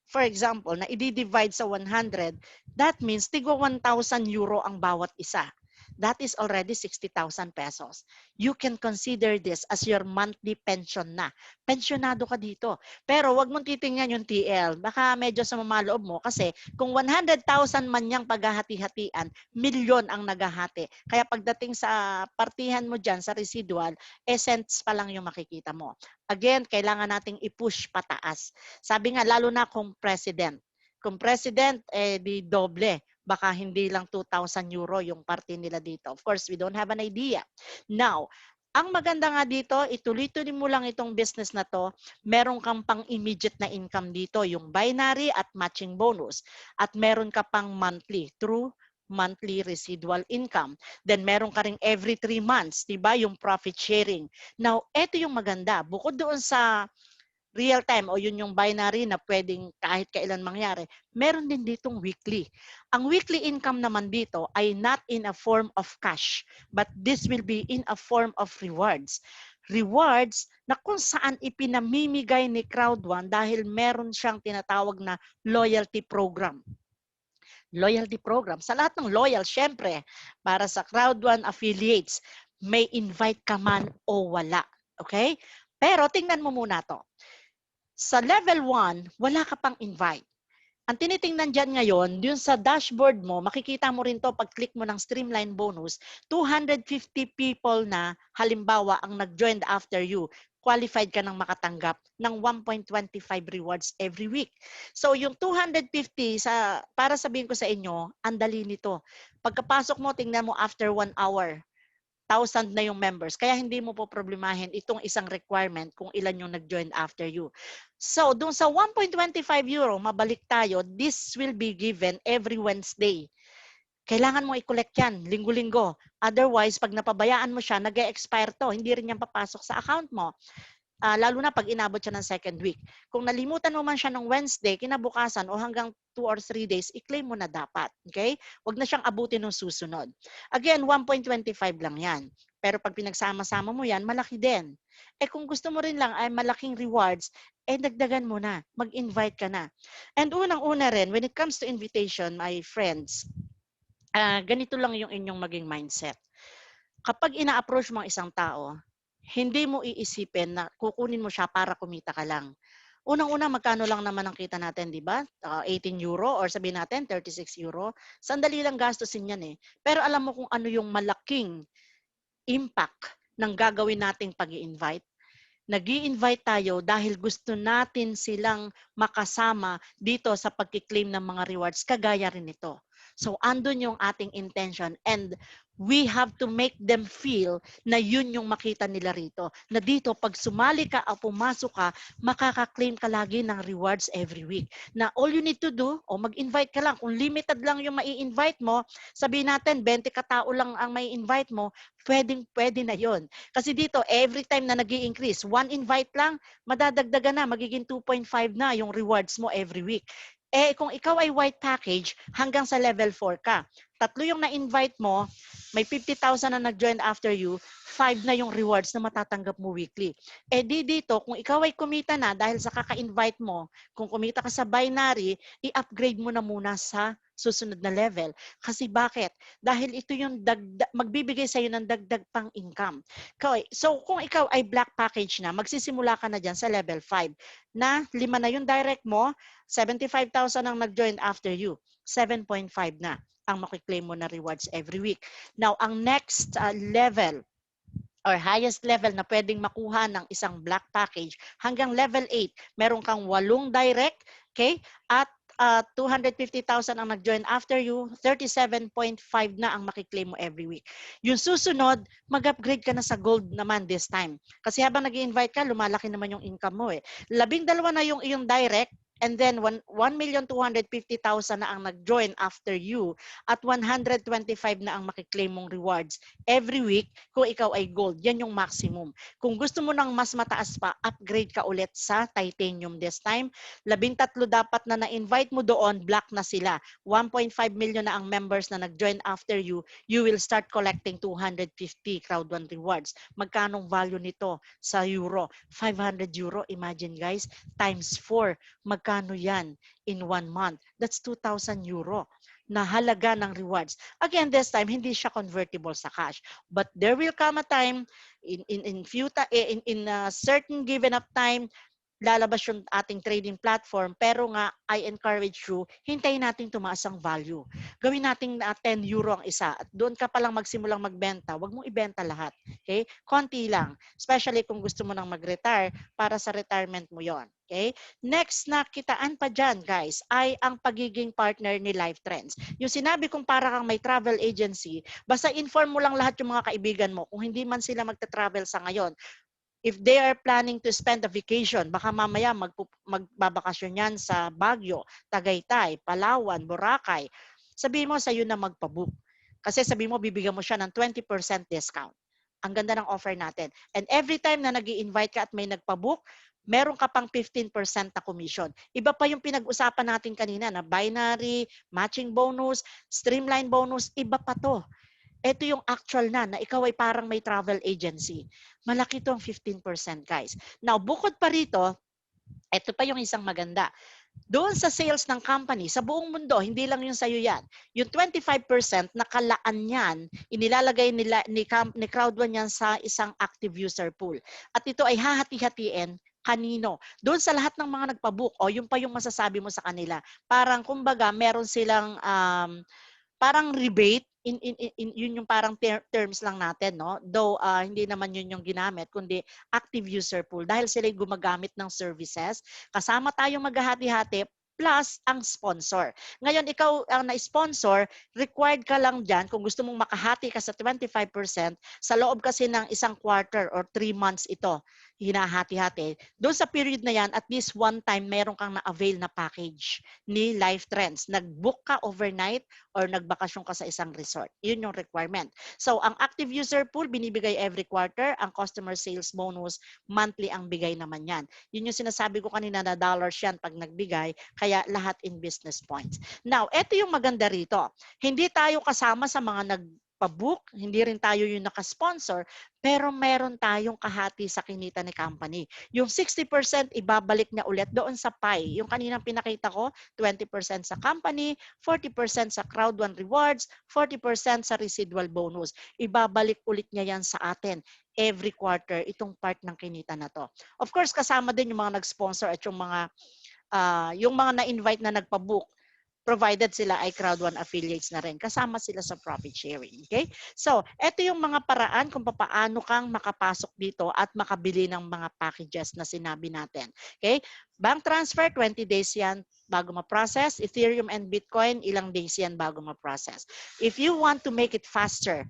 for example, na i-divide sa 100, that means tigwa 1,000 euro ang bawat isa. That is already 60,000 pesos. You can consider this as your monthly pension na. Pensionado ka dito. Pero wag mong titingnan yung TL. Baka medyo sa mamaloob mo kasi kung 100,000 man niyang paghahati-hatian, milyon ang naghahati. Kaya pagdating sa partihan mo dyan sa residual, cents pa lang yung makikita mo. Again, kailangan nating i-push pataas. Sabi nga, lalo na kung president. Kung president, di doble. Baka hindi lang 2,000 euro yung parte nila dito. Of course, we don't have an idea. Now, ang maganda nga dito, ituloy-tuloy mo lang itong business na to, meron kang pang immediate na income dito, yung binary at matching bonus. At meron ka pang monthly through monthly residual income. Then meron ka ring every 3 months, 'di ba, yung profit sharing. Now, ito yung maganda. Bukod doon sa real time o yun yung binary na pwedeng kahit kailan mangyari, meron din ditong weekly. Ang weekly income naman dito ay not in a form of cash, but this will be in a form of rewards. Rewards na kung saan ipinamimigay ni Crowd1 dahil meron siyang tinatawag na loyalty program. Loyalty program. Sa lahat ng loyal, syempre, para sa Crowd1 affiliates, may invite ka man o wala. Okay? Pero tingnan mo muna to. Sa level 1, wala ka pang invite. Ang tinitingnan dyan ngayon, dun sa dashboard mo, makikita mo rin to pag click mo ng Streamline Bonus, 250 people na halimbawa ang nag-join after you, qualified ka ng makatanggap ng 1.25 rewards every week. So yung 250, para sabihin ko sa inyo, ang dali nito. Pagkapasok mo, tingnan mo after 1 hour, 1,000 na yung members. Kaya hindi mo po problemahin itong isang requirement kung ilan yung nag-join after you. So, dun sa 1.25 euro, mabalik tayo, this will be given every Wednesday. Kailangan mo i-collect yan, linggo-linggo. Otherwise, pag napabayaan mo siya, nag-e-expire to, hindi rin yan papasok sa account mo. Lalo na pag inabot siya ng second week. Kung nalimutan mo man siya ng Wednesday, kinabukasan o hanggang 2 or 3 days, i-claim mo na dapat. Okay? Huwag na siyang abutin ng susunod. Again, 1.25 lang yan. Pero pag pinagsama-sama mo yan, malaki din. Kung gusto mo rin lang ay malaking rewards, dagdagan mo na. Mag-invite ka na. And unang-una rin, when it comes to invitation, my friends, ganito lang yung inyong maging mindset. Kapag ina-approach mo ang isang tao, hindi mo iisipin na kukunin mo siya para kumita ka lang. Unang-una, magkano lang naman ang kita natin, di ba? 18 euro or sabihin natin 36 euro. Sandali lang gastusin yan eh. Pero alam mo kung ano yung malaking impact ng gagawin nating pag-i-invite? Nag-i-invite tayo dahil gusto natin silang makasama dito sa pagkiklaim ng mga rewards kagaya rin ito. So andun yung ating intention and we have to make them feel na yun yung makita nila rito. Na dito pag sumali ka o pumasok ka, makaka-claim ka lagi ng rewards every week. Na all you need to do, mag-invite ka lang. Kung limited lang yung mai-invite mo, sabihin natin 20 katao lang ang mai-invite mo, pwede na yon. Kasi dito, every time na nag-i-increase, one invite lang, madadagdagan na, magiging 2.5 na yung rewards mo every week. Kung ikaw ay white package, hanggang sa level 4 ka. Tatlo yung na-invite mo, may 50,000 na nag-join after you, 5 na yung rewards na matatanggap mo weekly. Dito, kung ikaw ay kumita na dahil sa kaka-invite mo, kung kumita ka sa binary, i-upgrade mo na muna sa susunod na level. Kasi bakit? Dahil ito yung magbibigay sa iyo ng dagdag pang income. Okay, so kung ikaw ay black package na, magsisimula ka na dyan sa level 5 na 5 na yung direct mo, 75,000 ang nag-join after you, 7.5 na ang makiklaim mo na rewards every week. Now, ang next level or highest level na pwedeng makuha ng isang black package hanggang level 8, meron kang 8 direct, okay? At 250,000 ang nag-join after you, 37.5 na ang makiklaim mo every week. Yung susunod, mag-upgrade ka na sa gold naman this time. Kasi habang nag-i-invite ka, lumalaki naman yung income mo eh. 12 na yung iyong direct, and then 1,250,000 na ang nag-join after you at 125 na ang makiklaim mong rewards every week kung ikaw ay gold. Yan yung maximum. Kung gusto mo ng mas mataas pa, upgrade ka ulit sa titanium this time. 13 dapat na na-invite mo doon, black na sila. 1.5 million na ang members na nag-join after you, you will start collecting 250 Crowd1 rewards. Magkanong value nito sa euro? 500 euro, imagine guys, times 4. Magkano yan in 1 month? That's 2,000 euro na halaga ng rewards. Again, this time, hindi siya convertible sa cash. But there will come a time, in a certain given up time, lalabas yung ating trading platform, pero nga, I encourage you, hintayin natin tumaas ang value. Gawin natin 10 euro ang isa. At doon ka palang magsimulang magbenta, wag mong ibenta lahat. Okay? Konti lang. Especially kung gusto mo nang mag-retire, para sa retirement mo yon. Okay? Next na kitaan pa dyan, guys, ay ang pagiging partner ni Life Trends. Yung sinabi kong para kang may travel agency, basta inform mo lang lahat yung mga kaibigan mo. Kung hindi man sila magta-travel sa ngayon, if they are planning to spend a vacation, baka mamaya magbabakasyon yan sa Baguio, Tagaytay, Palawan, Boracay, sabihin mo sa'yo na magpabook. Kasi sabihin mo, bibigyan mo siya ng 20% discount. Ang ganda ng offer natin. And every time na nag-i-invite ka at may nagpabook, meron ka pang 15% na commission. Iba pa yung pinag-usapan natin kanina na binary, matching bonus, streamline bonus, iba pa to. Ito yung actual na ikaw ay parang may travel agency. Malaki to ang 15%, guys. Now, bukod pa rito, ito pa yung isang maganda. Doon sa sales ng company, sa buong mundo, hindi lang yung sa'yo yan. Yung 25% nakalaan yan, inilalagay ni Crowd1 yan sa isang active user pool. At ito ay hahati-hatiin kanino? Doon sa lahat ng mga nagpabook, yung pa yung masasabi mo sa kanila. Parang kumbaga, meron silang parang rebate, yun yung parang terms lang natin, no? Though hindi naman yun yung ginamit, kundi active user pool. Dahil sila gumagamit ng services, kasama tayong maghahati-hati, plus ang sponsor. Ngayon, ikaw ang na-sponsor, required ka lang dyan, kung gusto mong makahati ka sa 25%, sa loob kasi ng isang quarter or 3 months ito, hinahati-hati. Doon sa period na yan, at least one time, meron kang na-avail na package ni Life Trends. Nag-book ka overnight or nagbakasyon ka sa isang resort. Yun yung requirement. So, ang active user pool, binibigay every quarter. Ang customer sales bonus, monthly ang bigay naman yan. Yun yung sinasabi ko kanina na dollars yan pag nagbigay, kaya lahat in business points. Now, eto yung maganda rito. Hindi tayo kasama sa mga nagpa-book, hindi rin tayo yung naka-sponsor, pero meron tayong kahati sa kinita ni company. Yung 60% ibabalik niya ulit doon sa pie. Yung kaninang pinakita ko, 20% sa company, 40% sa crowd one rewards, 40% sa residual bonus. Ibabalik ulit niya yan sa atin every quarter, itong part ng kinita na to. Of course, kasama din yung mga nag-sponsor at yung mga na-invite na nagpa-book, provided sila ay Crowd One affiliates na rin. Kasama sila sa profit sharing. Okay? So, ito yung mga paraan kung paano kang makapasok dito at makabili ng mga packages na sinabi natin. Okay? Bank transfer, 20 days yan bago ma-process. Ethereum and Bitcoin, ilang days yan bago ma-process. If you want to make it faster,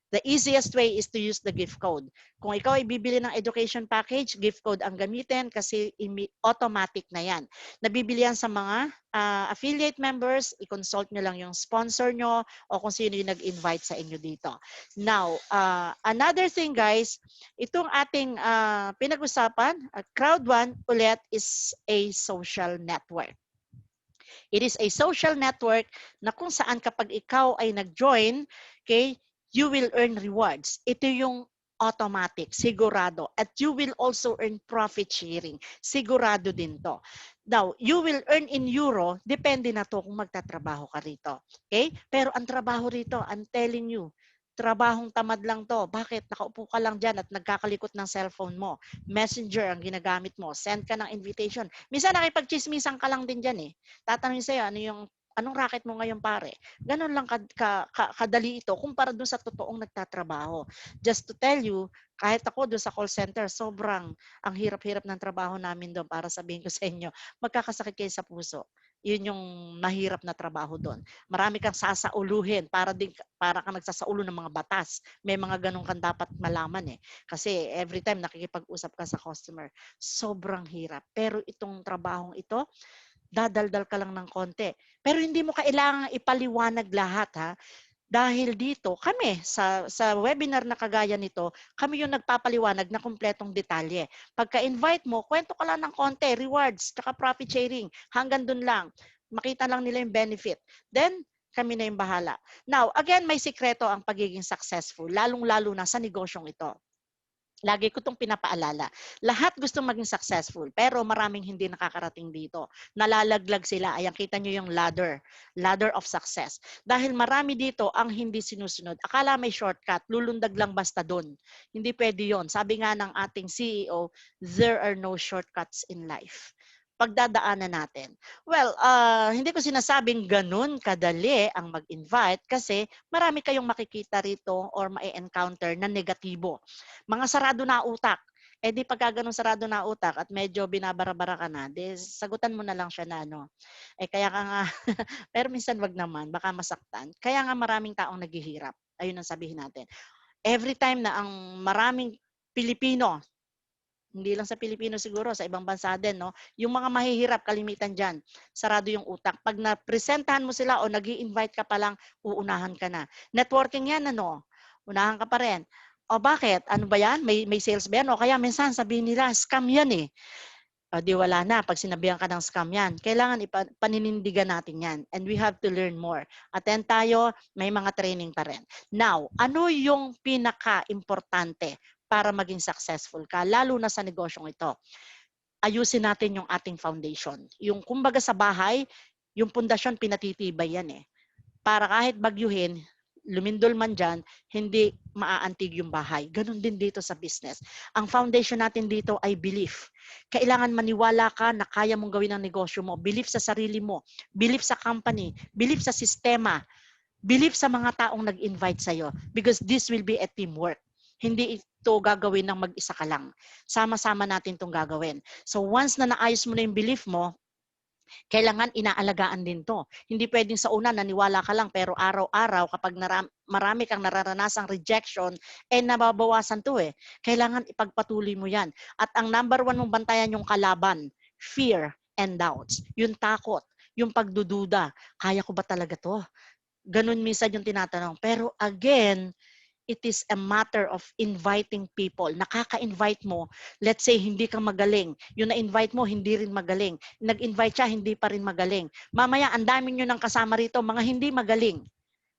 the easiest way is to use the gift code. Kung ikaw ay bibili ng education package, gift code ang gamitin kasi automatic na yan. Nabibili yan sa mga affiliate members, i-consult nyo lang yung sponsor nyo o kung sino yung nag-invite sa inyo dito. Now, another thing guys, itong ating pinag-usapan, Crowd One ulit is a social network. It is a social network na kung saan kapag ikaw ay nag-join, okay, you will earn rewards. Ito yung automatic, sigurado. At you will also earn profit sharing. Sigurado din to. Now, you will earn in euro, depende na to kung magtatrabaho ka rito. Okay? Pero ang trabaho rito, I'm telling you, trabahong tamad lang to. Bakit? Nakaupo ka lang dyan at nagkakalikot ng cellphone mo. Messenger ang ginagamit mo. Send ka ng invitation. Minsan nakipagchismisan ka lang din dyan eh. Tatanungin sa'yo, anong racket mo ngayon pare? Ganun lang kadali ito kumpara dun sa totoong nagtatrabaho. Just to tell you, kahit ako dun sa call center, sobrang ang hirap-hirap ng trabaho namin doon para sabihin ko sa inyo, magkakasakit kayo sa puso. Yun yung mahirap na trabaho doon. Marami kang sasauluhin para kang nagsasaulo ng mga batas. May mga ganun kang dapat malaman eh. Kasi every time nakikipag-usap ka sa customer, sobrang hirap. Pero itong trabahong ito, dadaldal ka lang ng konti. Pero hindi mo kailangang ipaliwanag lahat ha. Dahil dito, kami sa webinar na kagaya nito, kami yung nagpapaliwanag na kumpletong detalye. Pagka-invite mo, kwento ka lang ng konti, rewards, tsaka profit sharing. Hanggang dun lang. Makita lang nila yung benefit. Then, kami na yung bahala. Now, again, may sikreto ang pagiging successful, lalong-lalo na sa negosyong ito. Lagi ko itong pinapaalala. Lahat gusto maging successful, pero maraming hindi nakakarating dito. Nalalaglag sila. Ayan, kita nyo yung ladder of success. Dahil marami dito ang hindi sinusunod. Akala may shortcut, lulundag lang basta doon. Hindi pwede yon. Sabi nga ng ating CEO, there are no shortcuts in life. Pagdadaanan natin. Well, hindi ko sinasabing ganun kadali ang mag-invite kasi marami kayong makikita rito or ma-encounter na negatibo. Mga sarado na utak. Eh di pagka ganun sarado na utak at medyo binabara-bara ka na, di sagutan mo na lang siya na ano. Eh kaya ka nga, pero minsan wag naman, baka masaktan. Kaya nga maraming taong naghihirap. Ayun ang sabihin natin. Every time na ang maraming Pilipino, hindi lang sa Pilipino siguro, sa ibang bansa din, no? Yung mga mahihirap, kalimitan dyan, sarado yung utak. Pag na-presentahan mo sila o nag-i-invite ka pa lang, uunahan ka na. Networking yan, ano? Unahan ka pa rin. O bakit? Ano ba yan? May sales ba yan? O kaya minsan sabihin nila, scam yan eh. O di wala na. Pag sinabihan ka ng scam yan, kailangan paninindigan natin yan. And we have to learn more. Attend tayo, may mga training pa rin. Now, ano yung pinaka-importante para maging successful ka, lalo na sa negosyong ito? Ayusin natin yung ating foundation. Yung kumbaga sa bahay, yung pundasyon pinatitibay yan eh. Para kahit bagyuhin, lumindol man dyan, hindi maaantig yung bahay. Ganon din dito sa business. Ang foundation natin dito ay belief. Kailangan maniwala ka na kaya mong gawin ang negosyo mo. Belief sa sarili mo. Belief sa company. Belief sa sistema. Belief sa mga taong nag-invite sa'yo. Because this will be a teamwork. Hindi ito gagawin ng mag-isa ka lang. Sama-sama natin itong gagawin. So once na naayos mo na yung belief mo, kailangan inaalagaan din to. Hindi pwedeng sa una naniwala ka lang pero araw-araw kapag marami kang nararanasang rejection, nababawasan to eh. Kailangan ipagpatuloy mo yan. At ang number one mong bantayan yung kalaban, fear and doubts. Yung takot, yung pagdududa. Kaya ko ba talaga to? Ganun minsan yung tinatanong. Pero again, it is a matter of inviting people. Nakaka-invite mo, let's say hindi ka magaling. Yung na-invite mo, hindi rin magaling. Nag-invite siya, hindi pa rin magaling. Mamaya, ang dami nyo ng kasama rito, mga hindi magaling.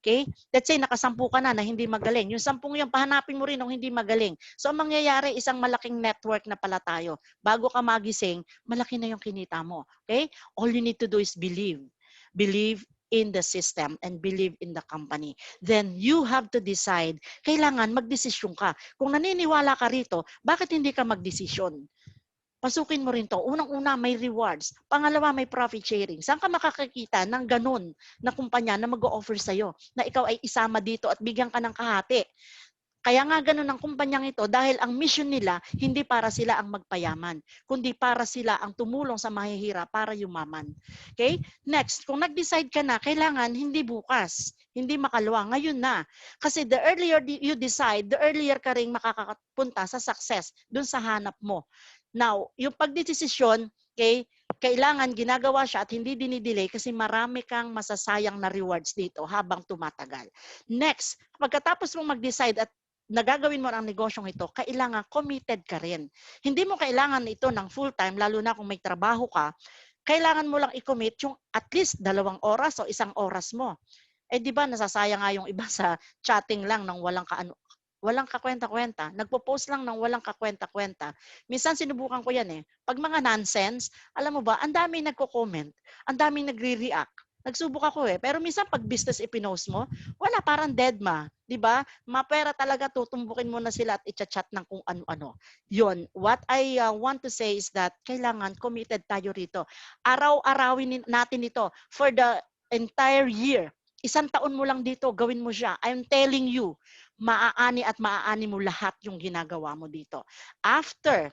Okay? Let's say nakasampu ka na hindi magaling. Yung 10 yung pahanapin mo rin ng hindi magaling. So ang mangyayari, isang malaking network na pala tayo. Bago ka magising, malaki na yung kinita mo. Okay? All you need to do is believe. Believe in the system and believe in the company. Then you have to decide, kailangan magdesisyon ka. Kung naniniwala ka rito, bakit hindi ka magdesisyon? Pasukin mo rin to. Unang-una, may rewards. Pangalawa, may profit sharing. Saan ka makakakita ng ganun na kumpanya na mag-o-offer sa'yo na ikaw ay isama dito at bigyan ka ng kahati? Kaya nga ganun ang kumpanyang ito dahil ang mission nila, hindi para sila ang magpayaman, kundi para sila ang tumulong sa mahihirap para yumaman. Okay? Next, kung nag-decide ka na, kailangan hindi bukas, hindi makaluwa, ngayon na. Kasi the earlier you decide, the earlier ka rin makakapunta sa success dun sa hanap mo. Now, yung pagdidesisyon, okay, kailangan ginagawa siya at hindi dinidelay kasi marami kang masasayang na rewards dito habang tumatagal. Next, pagkatapos mong mag-decide at nagagawin mo ang negosyong ito, kailangan committed ka rin. Hindi mo kailangan ito ng full-time, lalo na kung may trabaho ka, kailangan mo lang i-commit yung at least 2 oras o 1 oras mo. Eh di ba nasasayang nga yung iba sa chatting lang ng walang kakwenta-kwenta. Nagpo-post lang ng walang kakwenta-kwenta. Minsan sinubukan ko yan eh. Pag mga nonsense, alam mo ba, ang daming nagko-comment, ang daming nagre-react. Nagsubok ako eh. Pero minsan pag business ipinost mo, wala, parang dead ma. Di ba? Mapera talaga, tutumbukin mo na sila at i-chat ng kung ano-ano. Yun. What I want to say is that kailangan committed tayo rito. Araw-arawin natin ito for the entire year. 1 taon mo lang dito, gawin mo siya. I'm telling you, maaani at maaani mo lahat yung ginagawa mo dito. After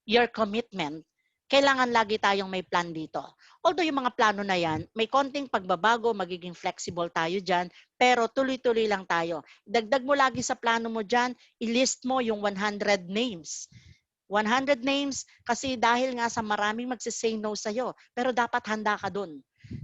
your commitment, kailangan lagi tayong may plan dito. Although yung mga plano na yan, may konting pagbabago, magiging flexible tayo dyan, pero tuloy-tuloy lang tayo. Dagdag mo lagi sa plano mo dyan, ilist mo yung 100 names. 100 names kasi dahil nga sa maraming magsisay no sa'yo, pero dapat handa ka dun.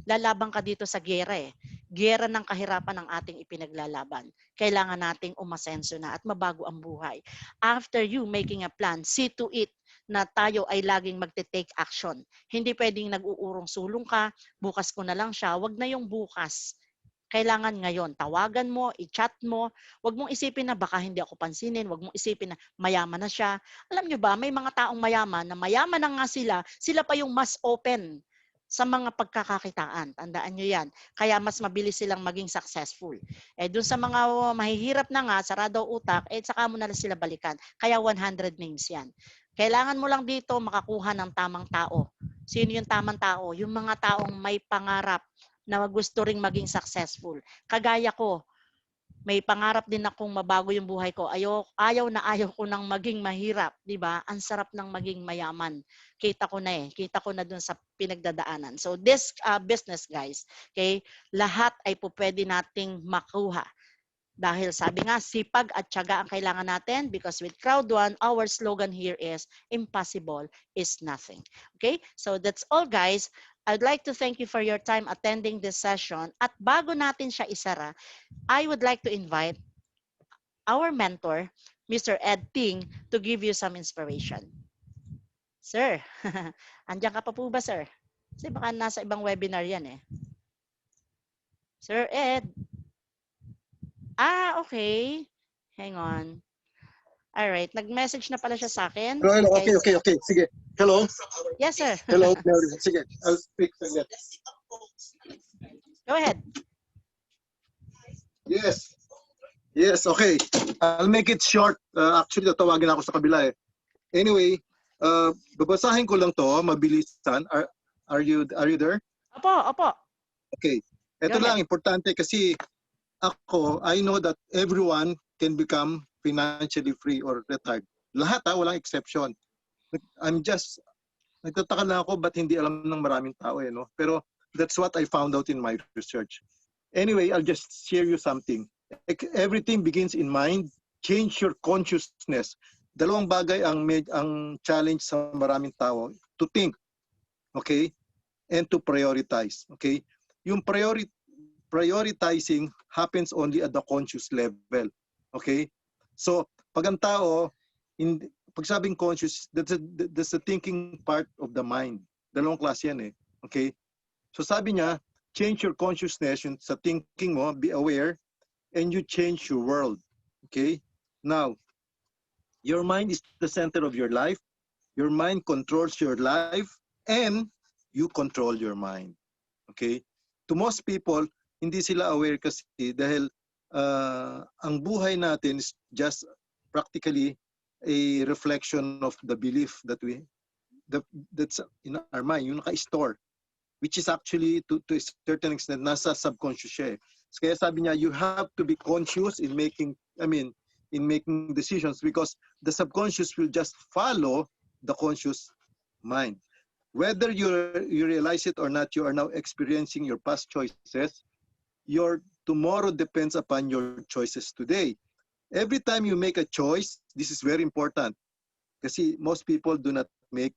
Lalaban ka dito sa giyera eh. Giyera ng kahirapan ng ating ipinaglalaban. Kailangan nating umasenso na at mabago ang buhay. After you making a plan, see to it na tayo ay laging magte-take action. Hindi pwedeng nag-uurong sulong ka, bukas ko na lang siya, wag na yung bukas. Kailangan ngayon, tawagan mo, i-chat mo, wag mong isipin na baka hindi ako pansinin, wag mong isipin na mayaman na siya. Alam nyo ba, may mga taong mayaman na mayaman na nga sila pa yung mas open sa mga pagkakakitaan. Tandaan nyo yan. Kaya mas mabilis silang maging successful. Eh dun sa mga mahihirap na nga, sarado utak, eh saka mo na sila balikan. Kaya 100 names yan. Kailangan mo lang dito makakuha ng tamang tao. Sino yung tamang tao? Yung mga taong may pangarap na gusto ring maging successful. Kagaya ko, may pangarap din akong mabago yung buhay ko. Ayaw ko nang maging mahirap, 'di ba? Ang sarap ng maging mayaman. Kita ko na dun sa pinagdadaanan. So this business guys, okay? Lahat ay pwede nating makuha. Dahil sabi nga, sipag at tiyaga ang kailangan natin because with Crowd One, our slogan here is impossible is nothing. Okay? So that's all guys. I'd like to thank you for your time attending this session. At bago natin siya isara, I would like to invite our mentor, Mr. Ed Ting, to give you some inspiration. Sir, andyan ka pa po ba, sir? Kasi baka nasa ibang webinar yan eh. Sir Ed. Okay. Hang on. Alright, nag-message na pala siya sa akin. Hello. Okay. Sige. Hello. Yes, sir. Hello. Sige. I'll speak again. Go ahead. Yes, okay. I'll make it short. Actually, tatawagin ako sa kabila eh. Anyway, babasahin ko lang to, mabilisan. Are you there? Opo. Okay. Ito lang, importante kasi I know that everyone can become financially free or retired. Lahat walang exception. Nagtataka lang ako ba't hindi alam ng maraming tao no? Pero that's what I found out in my research. Anyway, I'll just share you something. Everything begins in mind. Change your consciousness. Dalawang bagay ang challenge sa maraming tao. To think, okay? And to prioritize, okay? Yung prioritizing happens only at the conscious level, okay? So, pag ang tao, pag sabing conscious, that's the thinking part of the mind. Dalawang klase yan eh, okay? So sabi niya, change your consciousness yung sa thinking mo, be aware, and you change your world. Okay? Now, your mind is the center of your life. Your mind controls your life, and you control your mind. Okay? To most people, hindi sila aware kasi dahil ang buhay natin is just practically a reflection of the belief that's in our mind, yung naka-store, which is actually to a certain extent nasa subconscious siya. Kaya sabi niya, you have to be conscious in making decisions, because the subconscious will just follow the conscious mind. Whether you realize it or not, you are now experiencing your past choices. Your tomorrow depends upon your choices today. Every time you make a choice, this is very important, kasi most people do not make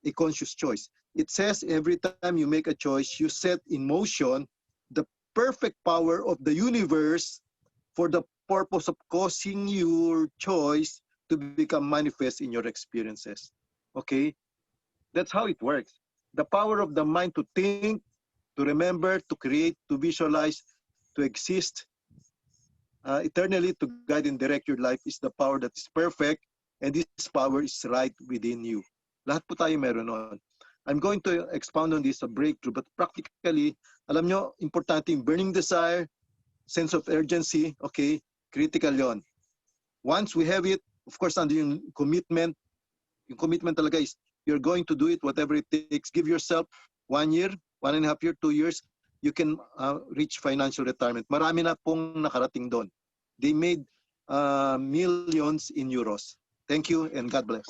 a conscious choice. It says every time you make a choice, you set in motion the perfect power of the universe for the purpose of causing your choice to become manifest in your experiences. Okay? That's how it works. The power of the mind to think, to remember, to create, to visualize, to exist eternally, to guide and direct your life is the power that is perfect, and this power is right within you. Lahat po tayo meron nun. I'm going to expound on this, a breakthrough, but practically, alam nyo, importante yung burning desire, sense of urgency, okay, critical yon. Once we have it, of course, under yung commitment talaga is, you're going to do it, whatever it takes. Give yourself 1 year, 1.5 years, 2 years, you can reach financial retirement. Marami na pong nakarating doon. They made millions in euros. Thank you and God bless.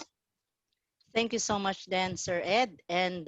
Thank you so much then, Sir Ed. And